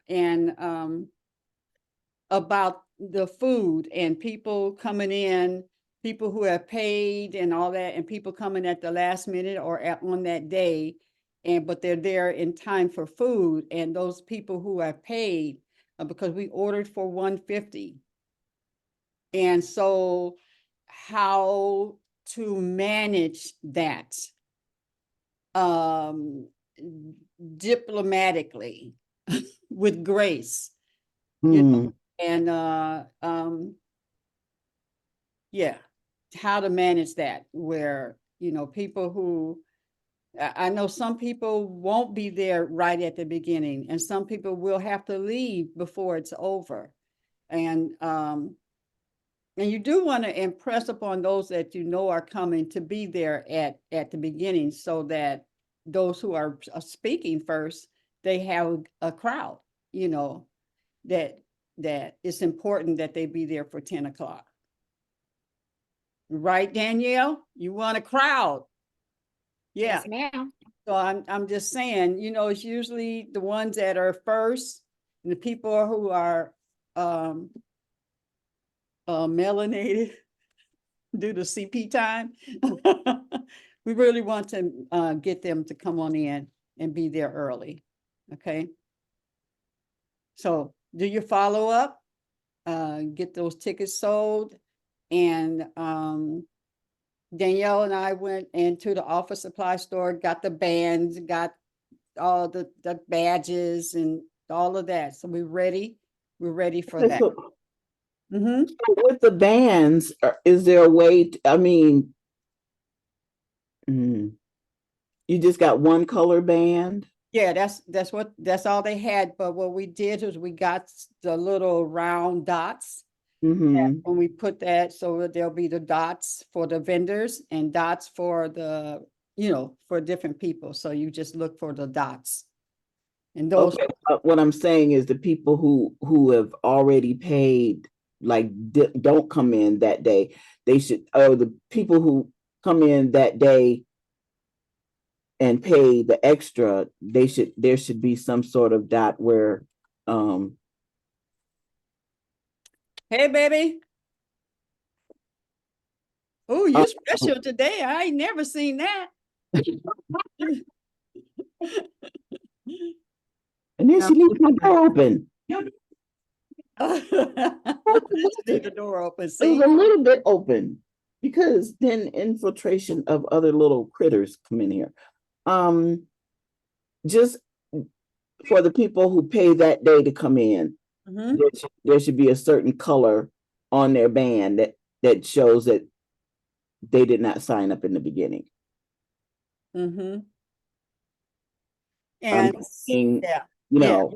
the food and people coming in, people who have paid and all that, and people coming at the last minute or on that day but they're there in time for food, and those people who have paid, because we ordered for 150. And so how to manage that diplomatically with grace, you know, and yeah, how to manage that where, you know, people who, I know some people won't be there right at the beginning, and some people will have to leave before it's over. And you do want to impress upon those that you know are coming to be there at the beginning, so that those who are speaking first, they have a crowd, you know, that it's important that they be there for 10 o'clock. Right, Danielle? You want a crowd. Yeah. Yes, ma'am. So I'm just saying, you know, it's usually the ones that are first, and the people who are melanated due to CP time. We really want to get them to come on in and be there early. Okay. So do your follow up, get those tickets sold. And Danielle and I went into the office supply store, got the bands, got all the badges and all of that. So we're ready. We're ready for that. So with the bands, is there a way I mean, you just got one color band? Yeah, that's all they had. But what we did was we got the little round dots. When we put that, so there'll be the dots for the vendors and dots for the, you know, for different people. So you just look for the dots. And those. Okay. What I'm saying is the people who have already paid, like don't come in that day. They should, or the people who come in that day and pay the extra, there should be some sort of dot where Hey, baby. Oh, you special today. I ain't never seen that. And then she leaves my door open. Leave the door open. It See? was a little bit open because then infiltration of other little critters come in here. Just for the people who pay that day to come in, there should be a certain color on their band that shows that they did not sign up in the beginning. And yeah, you know,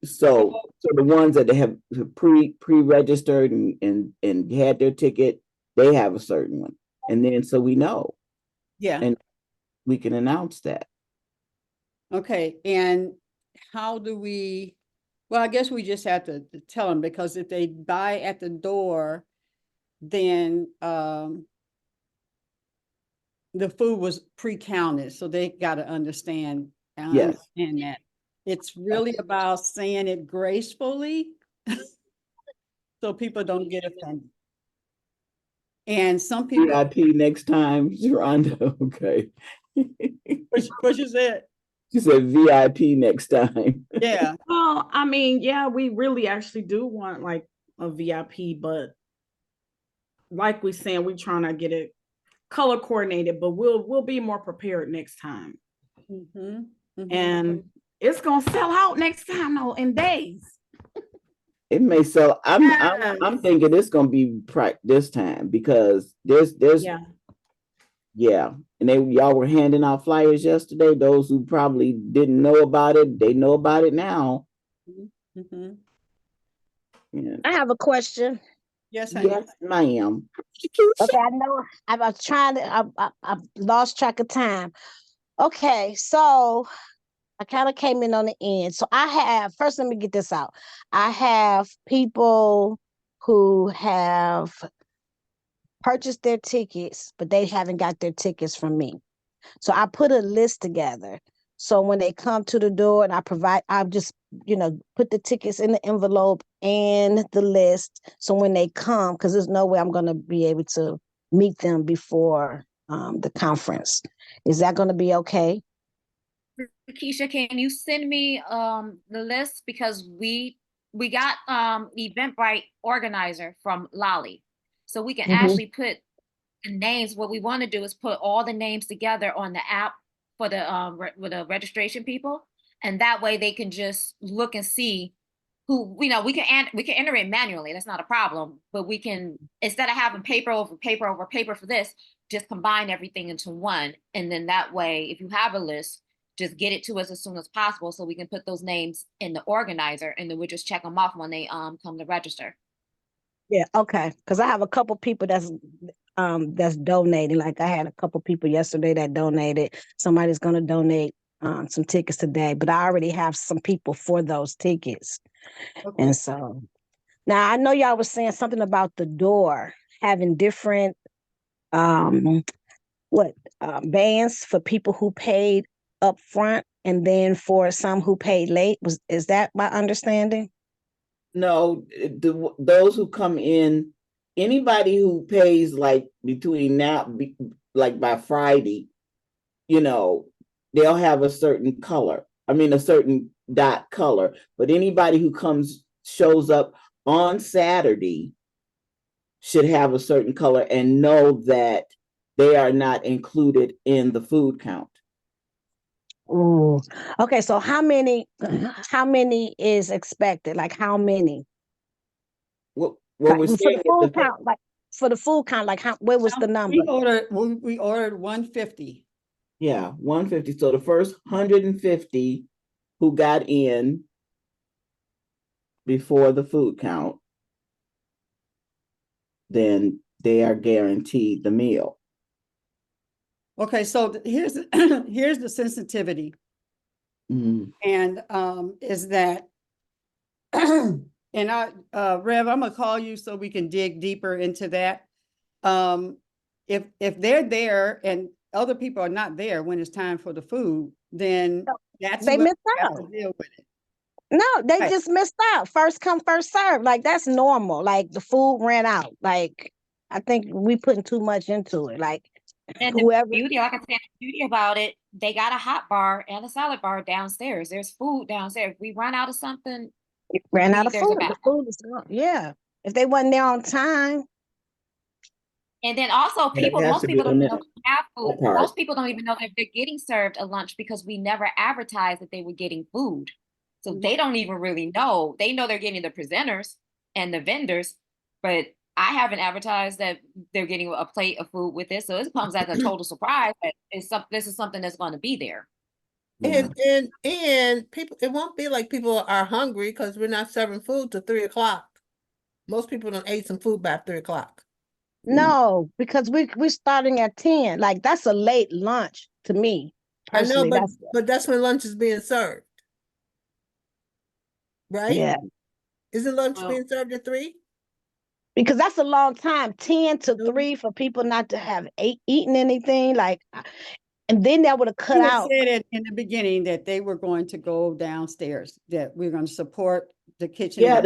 so the ones that have pre-registered and had their ticket, they have a certain one, and then so we know, and we can announce that. Okay, and how do we? Well, I guess we just have to tell them, because if they buy at the door, then the food was pre-counted, so they got to understand understand that. It's really about saying it gracefully so people don't get offended. And some people VIP next time, Rhonda. Okay. What you said? She said VIP next time. Yeah. Well, I mean, yeah, we really actually do want like a VIP, but like we saying, we're trying to get it color coordinated, but we'll be more prepared next time. And it's gonna sell out next time though, in days. It may sell. I'm thinking it's gonna be this time, because there's and y'all were handing out flyers yesterday. Those who probably didn't know about it, they know about it now. I have a question. Yes, ma'am. Okay, I know I was trying to, I've lost track of time. Okay, so I kind of came in on the end. So first, let me get this out. I have people who have purchased their tickets, but they haven't got their tickets from me. So I put a list together. So when they come to the door and I just, put the tickets in the envelope and the list. So when they come, because there's no way I'm going to be able to meet them before the conference. Is that going to be okay? Keisha, can you send me the list because we got Eventbrite organizer from Lolly, so we can Mhm. actually put the names. What we want to do is put all the names together on the app for the with the registration people, and that way they can just look and see who, we can enter it manually. That's not a problem, but we can, instead of having paper over paper over paper for this, just combine everything into one, and then that way, if you have a list, just get it to us as soon as possible so we can put those names in the organizer, and then we'll just check them off when they come to register. Yeah, okay. Because I have a couple people that's donating. Like I had a couple people yesterday that donated. Somebody's gonna donate some tickets today, but I already have some people for those tickets. Okay. And so now I know y'all was saying something about the door having different um bands for people who paid up front and then for some who paid late. Is that my understanding? No, those who come in, anybody who pays like between like by Friday, they'll have a certain color. I mean, a certain dot color. But anybody who shows up on Saturday should have a certain color and know that they are not included in the food count. Ooh. Okay, so how many is expected? Like how many? What Like we're for saying the is food count, like how where was the number? We ordered 150. yeah, 150. So the first 150 who got in before the food count, then they are guaranteed the meal. Okay, so here's here's the sensitivity. Mm. And is that and Rev, I'm gonna call you so we can dig deeper into that. If they're there and other people are not there when it's time for the food, then that's They who missed has out. to deal with it. No, they Right. just missed out. First come, first serve. Like that's normal. Like the food ran out. Like I think we putting too much into it. Like And the whoever beauty, like I said, the beauty about it, they got a hot bar and a salad bar downstairs. There's food downstairs. If we run out of something, ran out of there's a food. The backup. food is gone. Yeah. If they wasn't there on time. And then also It has most to be people don't on even know they have food. that part. Most people don't even know that they're getting served a lunch because we never advertised that they were getting food. So they don't even really know. They know they're getting the presenters and the vendors, but I haven't advertised that they're getting a plate of food with this. So it comes as a total surprise that this is something that's going to be there. Yeah. And people, it won't be like people are hungry because we're not serving food till 3 o'clock. Most people don't ate some food by 3 o'clock. No, because we're starting at 10. Like that's a late lunch to me. I know, Personally, but that's when lunch is being served. Right? yeah. Isn't lunch Well, being served at 3? Because that's a long time, 10 to 3 for people not to have eaten anything. Like, and then that would have cut you had out. said it in the beginning that they were going to go downstairs, that we're going to support the kitchen. Yeah,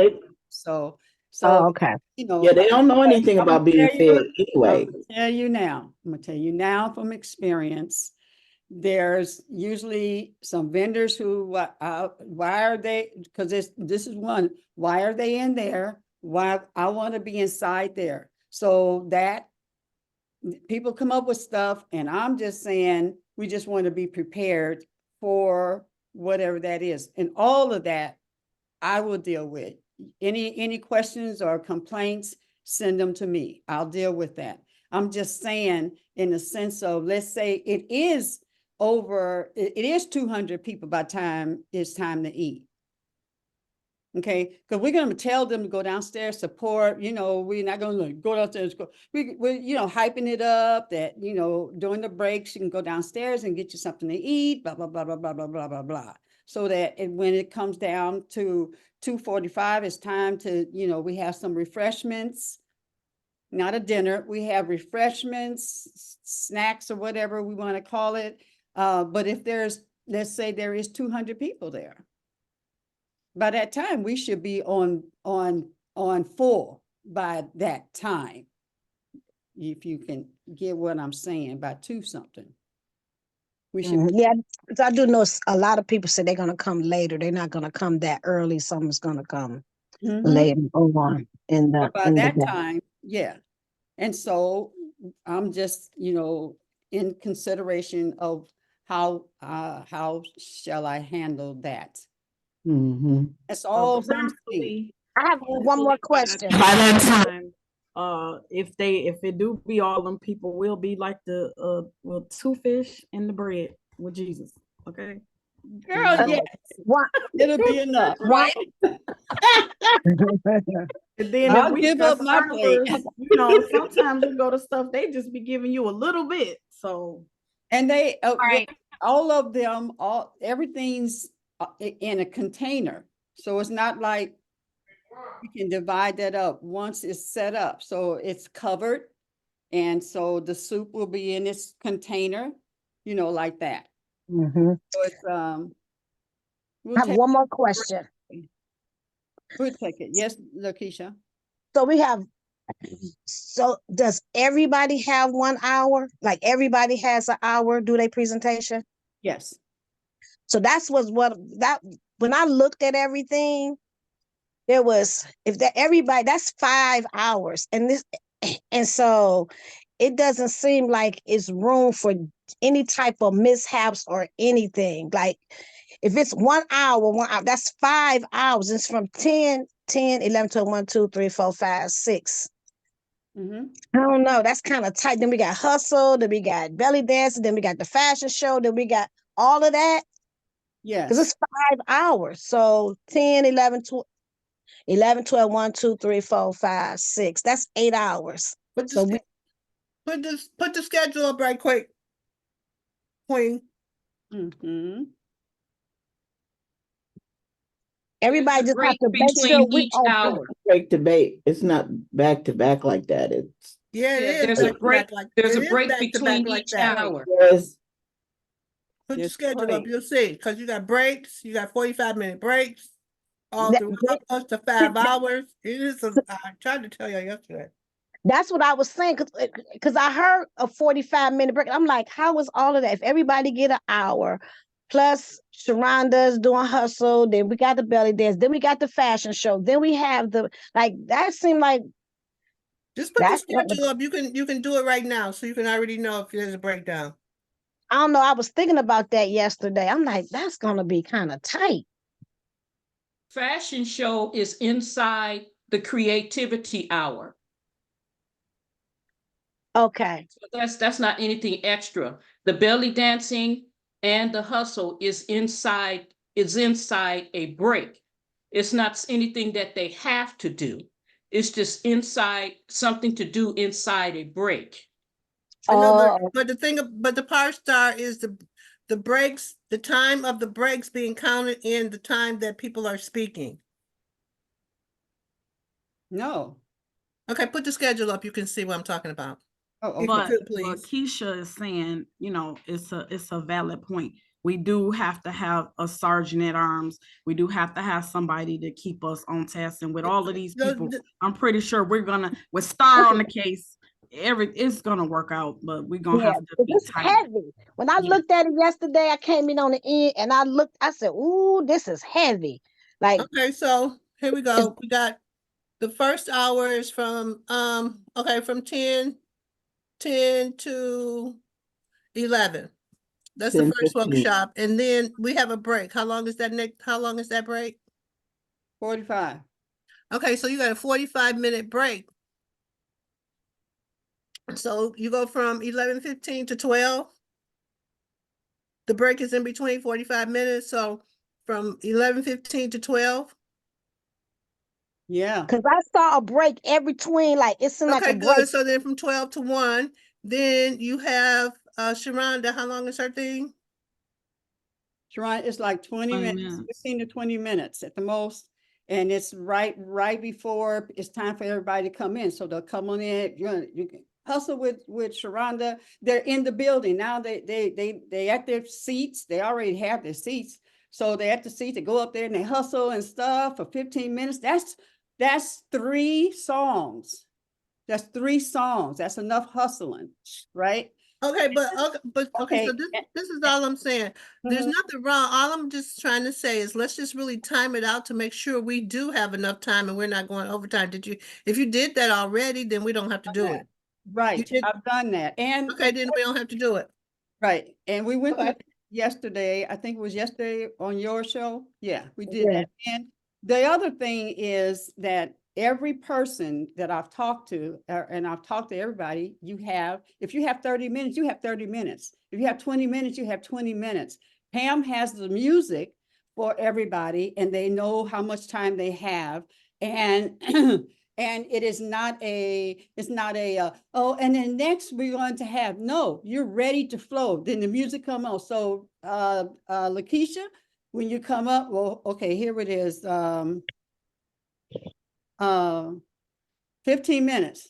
so Oh, okay. Yeah, they don't know anything I'm gonna about being tell you- fed anyway. I'm gonna tell you now from experience. There's usually some vendors who, why are they? Because this is one. Why are they in there? Why I want to be inside there? So that people come up with stuff, and I'm just saying we just want to be prepared for whatever that is, and all of that I will deal with. Any questions or complaints, send them to me. I'll deal with that. I'm just saying in the sense of, let's say it is 200 people by the time it's time to eat. Okay, because we're going to tell them to go downstairs, support, we're not going to go downstairs. We're, hyping it up that, during the breaks, you can go downstairs and get you something to eat, blah, blah, blah, blah, blah, blah, blah, blah, blah. So that when it comes down to 2:45, it's time to, we have some refreshments, not a dinner. We have refreshments, snacks, or whatever we want to call it. But if let's say there is 200 people there, by that time we should be on full by that time. If you can get what I'm saying, by 2 something. We should, Yeah, 'cause I do know a lot of people say they're gonna come later. They're not gonna come that early. Someone's gonna come Mhm. later on in But the by in the that day. time, yeah. And so I'm just, in consideration of how shall I handle that? Mm-hmm. That's all I'm saying. Hopefully, I have one more question. by that time, if it do be all them people, will be like the well, 2 fish and the bread with Jesus. Okay. Girl, Uh, yes, One, it'll be enough, one. right? And then if I'll we give got up my plate. servers, sometimes you go to stuff, they just be giving you a little bit. So And they, Right. all of them, everything's in a container. So it's not like we can divide that up once it's set up. So it's covered. And so the soup will be in its container, like that. Mhm. So it's, I we'll have take, one more question. we'll take it. Yes, Lakeisha? So does everybody have 1 hour? Like everybody has an hour, do they presentation? Yes. So that's when I looked at everything, there was, if that everybody, that's 5 hours. And so it doesn't seem like it's room for any type of mishaps or anything. Like if it's 1 hour, that's 5 hours. It's from 10, 11, 12, 1, 2, 3, 4, 5, 6. Mm-hmm. I don't know. That's kind of tight. Then we got hustle. Then we got belly dancing. Then we got the fashion show. Then we got all of that. Because Yes. it's 5 hours. So 10, 11, 12, 11, 12, 1, 2, 3, 4, 5, 6. That's 8 hours. Put So the, put the schedule up right quick, Queen. Mm-hmm. everybody just have Break to make sure between we each open. hour. Break debate. It's not back to back like that. It's Yeah, it is There's a back to break. back like There's it a is break back to back between like each that. hour. yes. Put the There's schedule up, break. you'll see, because you got breaks, you got 45-minute breaks all That- throughout, plus the 5 hours. It is I tried to tell you yesterday. That's what I was saying, because I heard a 45-minute break. I'm like, how is all of that? If everybody get an hour, plus Sharonda's doing hustle, then we got the belly dance, then we got the fashion show, then we have that seemed like Just put the that's schedule up. You can do it right now, so you can already know if there's a breakdown. I don't know. I was thinking about that yesterday. I'm like, that's gonna be kind of tight. Fashion show is inside the creativity hour. Okay. So that's not anything extra. The belly dancing and the hustle is inside a break. It's not anything that they have to do. It's just inside something to do inside a break. I know, Oh, but the Power Star is the breaks, the time of the breaks being counted in the time that people are speaking. No. Okay, put the schedule up. You can see what I'm talking about. Oh, If okay. you could, please. Keisha is saying, it's a valid point. We do have to have a sergeant at arms. We do have to have somebody to keep us on task. And with all of these people, I'm pretty sure with Star on the case, it's gonna work out, but we're gonna yeah, have to be it's tight. heavy. When I Yeah. looked at it yesterday, I came in on the end and I said, ooh, this is heavy. Like, Okay, so here we go. We got the first hour is from from 10 to 11. That's the 10, first 15. workshop. And then we have a break. How long is that break? 45. Okay, so you got a 45-minute break. So you go from 11:15 to 12. The break is in between 45 minutes. So from 11:15 to 12. Yeah. because I saw a break every between, like it seemed like Okay, a break. good. So then from 12 to 1, then you have Sharonda. How long is her thing? Sharon, it's like 20 minutes, 15 to 20 minutes at the most. And it's right before it's time for everybody to come in. So they'll come on in, you can hustle with Sharonda. They're in the building. Now they at their seats. They already have their seats. So they're at the seats, they go up there and they hustle and stuff for 15 minutes. That's 3 songs. That's 3 songs. That's enough hustling, right? Okay, okay, so Okay. this is all I'm saying. There's Mhm. nothing wrong. All I'm just trying to say is let's just really time it out to make sure we do have enough time and we're not going overtime. If you did that already, then we don't have to do it. You Right, did, I've done that. okay, then we don't have to do it. Right, and we went through Okay. that yesterday, I think it was yesterday on your show. Yeah, we did Yeah. that. And the other thing is that every person that I've talked to, and I've talked to everybody, if you have 30 minutes, you have 30 minutes. If you have 20 minutes, you have 20 minutes. Pam has the music for everybody and they know how much time they have. And and it's not a oh, and then next we're going to have, no, you're ready to flow, then the music come on. So Lakeisha, when you come up, well, okay, here it is. 15 minutes.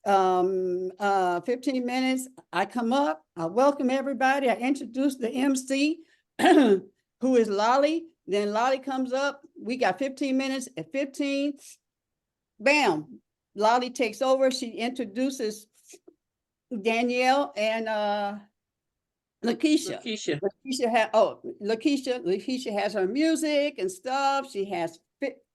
15 minutes, I come up, I welcome everybody, I introduce the MC, who is Lolly. Then Lolly comes up, we got 15 minutes. At 15, bam, Lolly takes over, she introduces Danielle and Lakeisha. Lakeisha. Lakeisha has her music and stuff. She has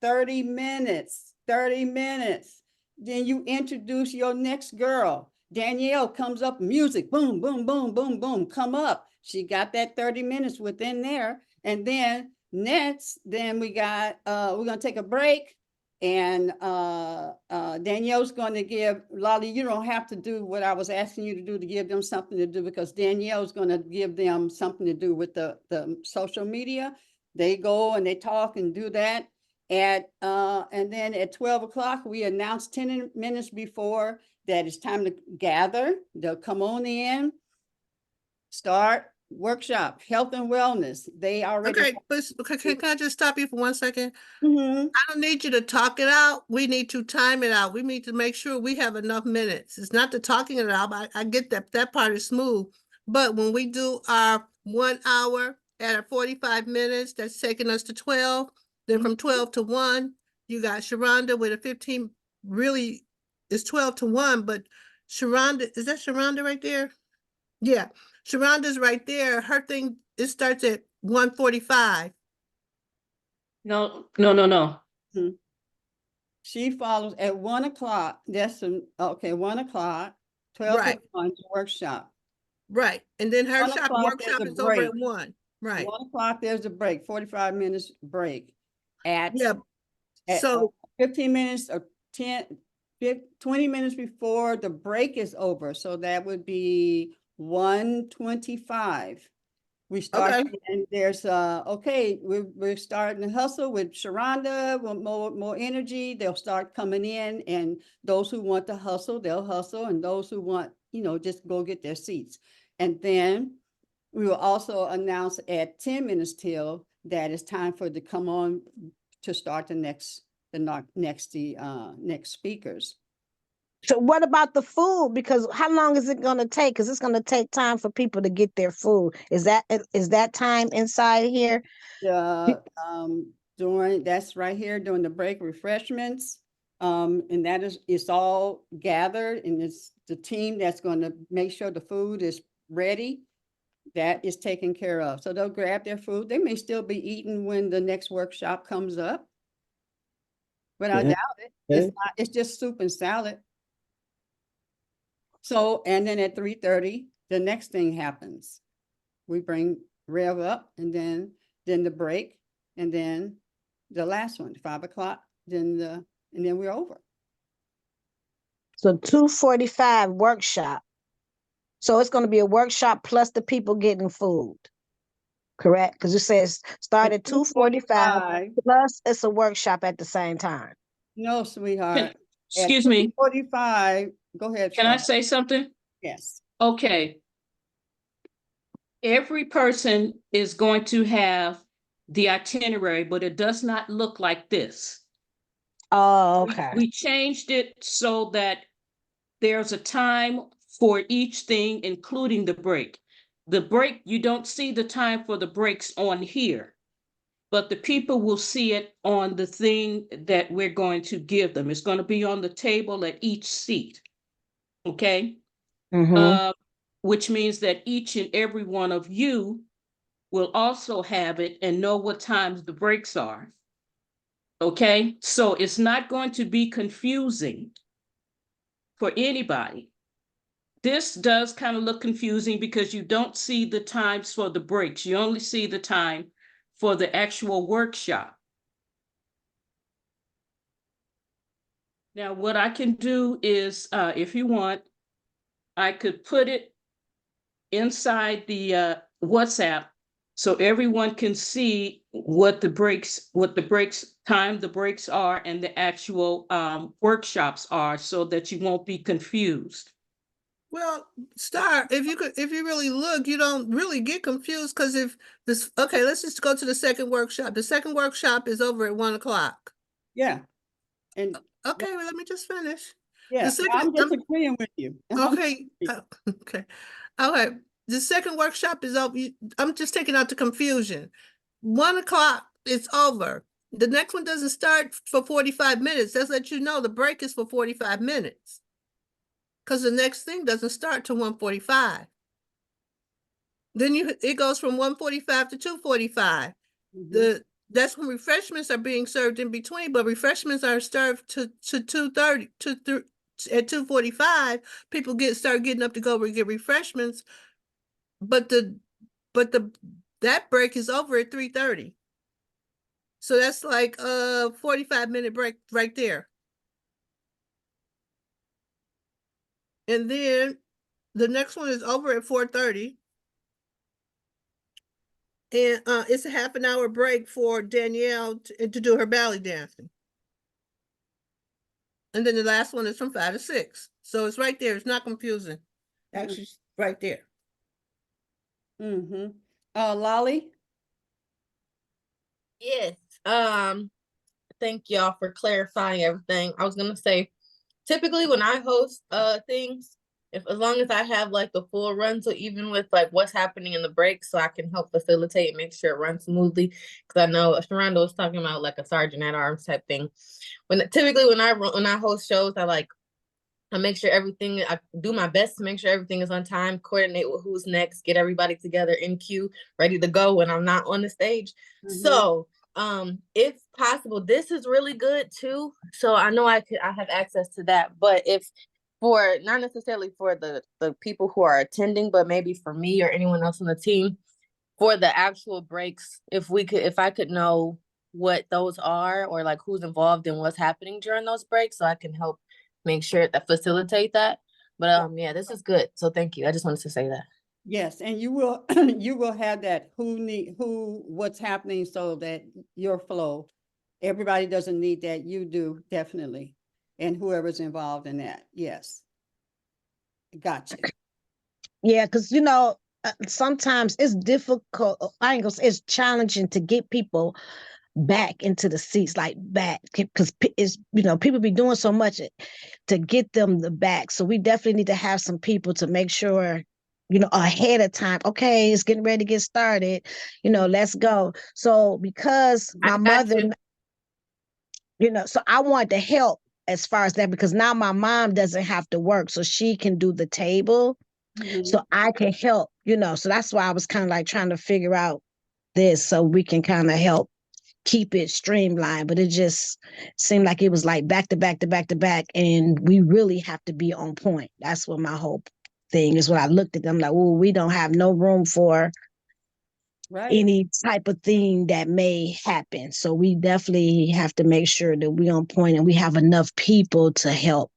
30 minutes, 30 minutes. Then you introduce your next girl. Danielle comes up, music, boom, boom, boom, boom, boom, come up. She got that 30 minutes within there. And then next, then we're gonna take a break. And Danielle's going to give, Lolly, you don't have to do what I was asking you to do to give them something to do, because Danielle's going to give them something to do with the social media. They go and they talk and do that. And then at 12 o'clock, we announce 10 minutes before that it's time to gather. They'll come on in, start workshop, health and wellness. They already. Okay, but can I just stop you for 1 second? Mhm. I don't need you to talk it out. We need to time it out. We need to make sure we have enough minutes. It's not the talking it out. I get that part is smooth. But when we do our 1 hour at our 45 minutes, that's taking us to 12. Then from 12 to 1, you got Sharonda with a 15, really it's 12 to 1, but Sharonda, is that Sharonda right there? Yeah, Sharonda's right there. Her thing, it starts at 1:45. No. She follows at 1 o'clock. That's okay, 1 o'clock, 12 to Right. 1 workshop. Right. And then her 1 o'clock, workshop there's a is over break. at 1. Right. 1 o'clock, there's a break, 45 minutes break. Yeah. At So 15 minutes or 20 minutes before the break is over. So that would be 1:25. We start, okay. and there's okay, we're starting to hustle with Sharonda with more energy. They'll start coming in, and those who want to hustle, they'll hustle, and those who want, just go get their seats. And then we will also announce at 10 minutes till that it's time for to come on to start the next speakers. So what about the food? Because how long is it going to take? Because it's going to take time for people to get their food. Is that time inside here? That's right here during the break, refreshments. And it's all gathered, and it's the team that's going to make sure the food is ready. That is taken care of. So they'll grab their food. They may still be eating when the next workshop comes up, but I doubt it. It's just soup and salad. So, and then at 3:30, the next thing happens. We bring Rev up, and then the break, and then the last one, 5 o'clock, and then we're over. So 2:45 workshop. So it's going to be a workshop plus the people getting food, correct? Because it says start at 2:45 plus it's a workshop at the same time. No, sweetheart. Excuse me. 2:45. Go ahead. Can I say something? Yes. Okay. Every person is going to have the itinerary, but it does not look like this. Oh, okay. We changed it so that there's a time for each thing, including the break. The break, you don't see the time for the breaks on here, but the people will see it on the thing that we're going to give them. It's going to be on the table at each seat. Okay. which means that each and every one of you will also have it and know what times the breaks are. Okay, so it's not going to be confusing for anybody. This does kind of look confusing because you don't see the times for the breaks. You only see the time for the actual workshop. Now, what I can do is, if you want, I could put it inside the WhatsApp so everyone can see what the breaks time the breaks are and the actual workshops are, so that you won't be confused. Well, Star, if you really look, you don't really get confused, because if this, okay, let's just go to the second workshop. The second workshop is over at 1 o'clock. Yeah. And Okay, well, let me just finish. yeah, I'm disagreeing with you. Okay, okay, all right. The second workshop is over. I'm just taking out the confusion. 1 o'clock, it's over. The next one doesn't start for 45 minutes. That's let you know the break is for 45 minutes. Because the next thing doesn't start till 1:45. Then it goes from 1:45 to 2:45. That's when refreshments are being served in between, but refreshments are served to 2:30 at 2:45. People start getting up to go get refreshments, but that break is over at 3:30. So that's like a 45-minute break right there. And then the next one is over at 4:30. And it's a half an hour break for Danielle to do her belly dancing. And then the last one is from 5 to 6. So it's right there. It's not confusing. Actually, it's right there. Lolly? Yes. Thank y'all for clarifying everything. I was gonna say, typically when I host things, as long as I have like the full run, so even with like what's happening in the break, so I can help facilitate and make sure it runs smoothly. Because I know Sharonda was talking about like a sergeant at arms type thing. Typically when I host shows, I make sure I do my best to make sure everything is on time, coordinate with who's next, get everybody together in queue, ready to go when I'm not on the stage. So if possible, this is really good too. So I know I have access to that, but if for not necessarily for the people who are attending, but maybe for me or anyone else on the team, for the actual breaks, if I could know what those are, or like who's involved in what's happening during those breaks, so I can help make sure that facilitate that. But yeah, this is good. So thank you. I just wanted to say that. Yes, and you will have that what's happening, so that your flow. Everybody doesn't need that. You do, definitely. And whoever's involved in that. Yes. Gotcha. Yeah, because sometimes it's difficult. It's challenging to get people back into the seats, like back, because it's people be doing so much to get them the back. So we definitely need to have some people to make sure ahead of time. Okay, it's getting ready to get started. Let's go. So because my mother, so I wanted to help as far as that, because now my mom doesn't have to work, so she can do the table. So I can help, so that's why I was kind of like trying to figure out this, so we can kind of help keep it streamlined. But it just seemed like it was like back to back to back to back, and we really have to be on point. That's what my whole thing is. When I looked at them, like, oh, we don't have no room for any type of thing that may happen. So we definitely have to make sure that we're on point and we have enough people to help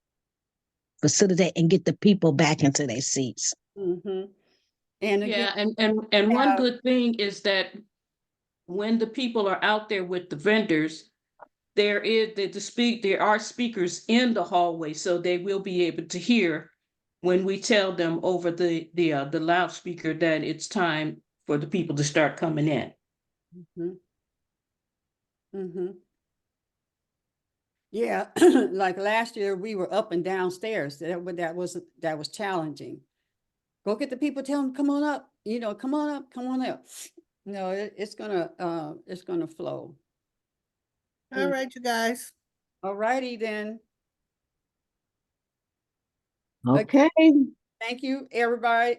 facilitate and get the people back into their seats. And again, and one good thing is that when the people are out there with the vendors, there are speakers in the hallway, so they will be able to hear when we tell them over the loudspeaker that it's time for the people to start coming in. Yeah, like last year we were up and downstairs. That was challenging. Go get the people, tell them, come on up, come on up, come on up. No, it's gonna flow. All right, you guys. All righty then. Okay. Thank you, everybody.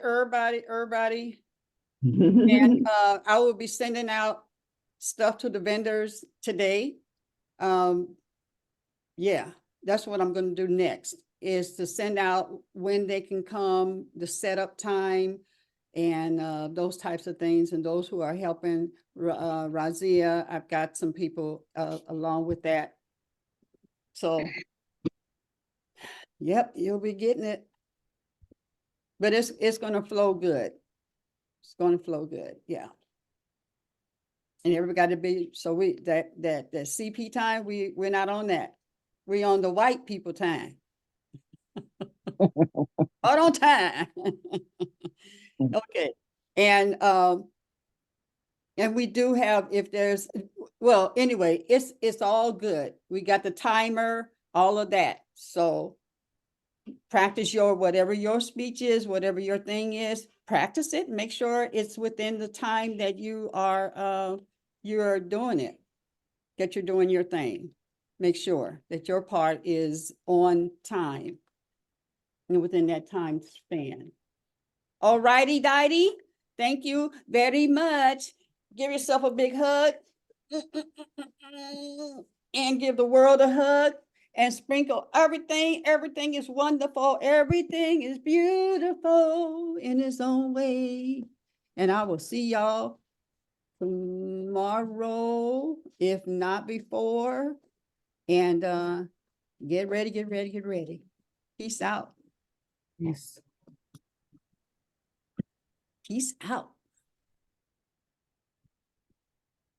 And I will be sending out stuff to the vendors today. Yeah, that's what I'm gonna do next, is to send out when they can come, the setup time, and those types of things. And those who are helping Razia, I've got some people along with that. So, yep, you'll be getting it. But it's gonna flow good. It's gonna flow good, yeah. And everybody be, so that CP time, we're not on that. We on the white people time. Out on time. Okay. And we do have, if there's, well, anyway, it's all good. We got the timer, all of that. So practice whatever your speech is, whatever your thing is, practice it, make sure it's within the time that you're doing it, that you're doing your thing. Make sure that your part is on time and within that time span. All righty, Didy. Thank you very much. Give yourself a big hug and give the world a hug and sprinkle everything. Everything is wonderful. Everything is beautiful in its own way. And I will see y'all tomorrow, if not before. And get ready. Peace out. Yes. Peace out.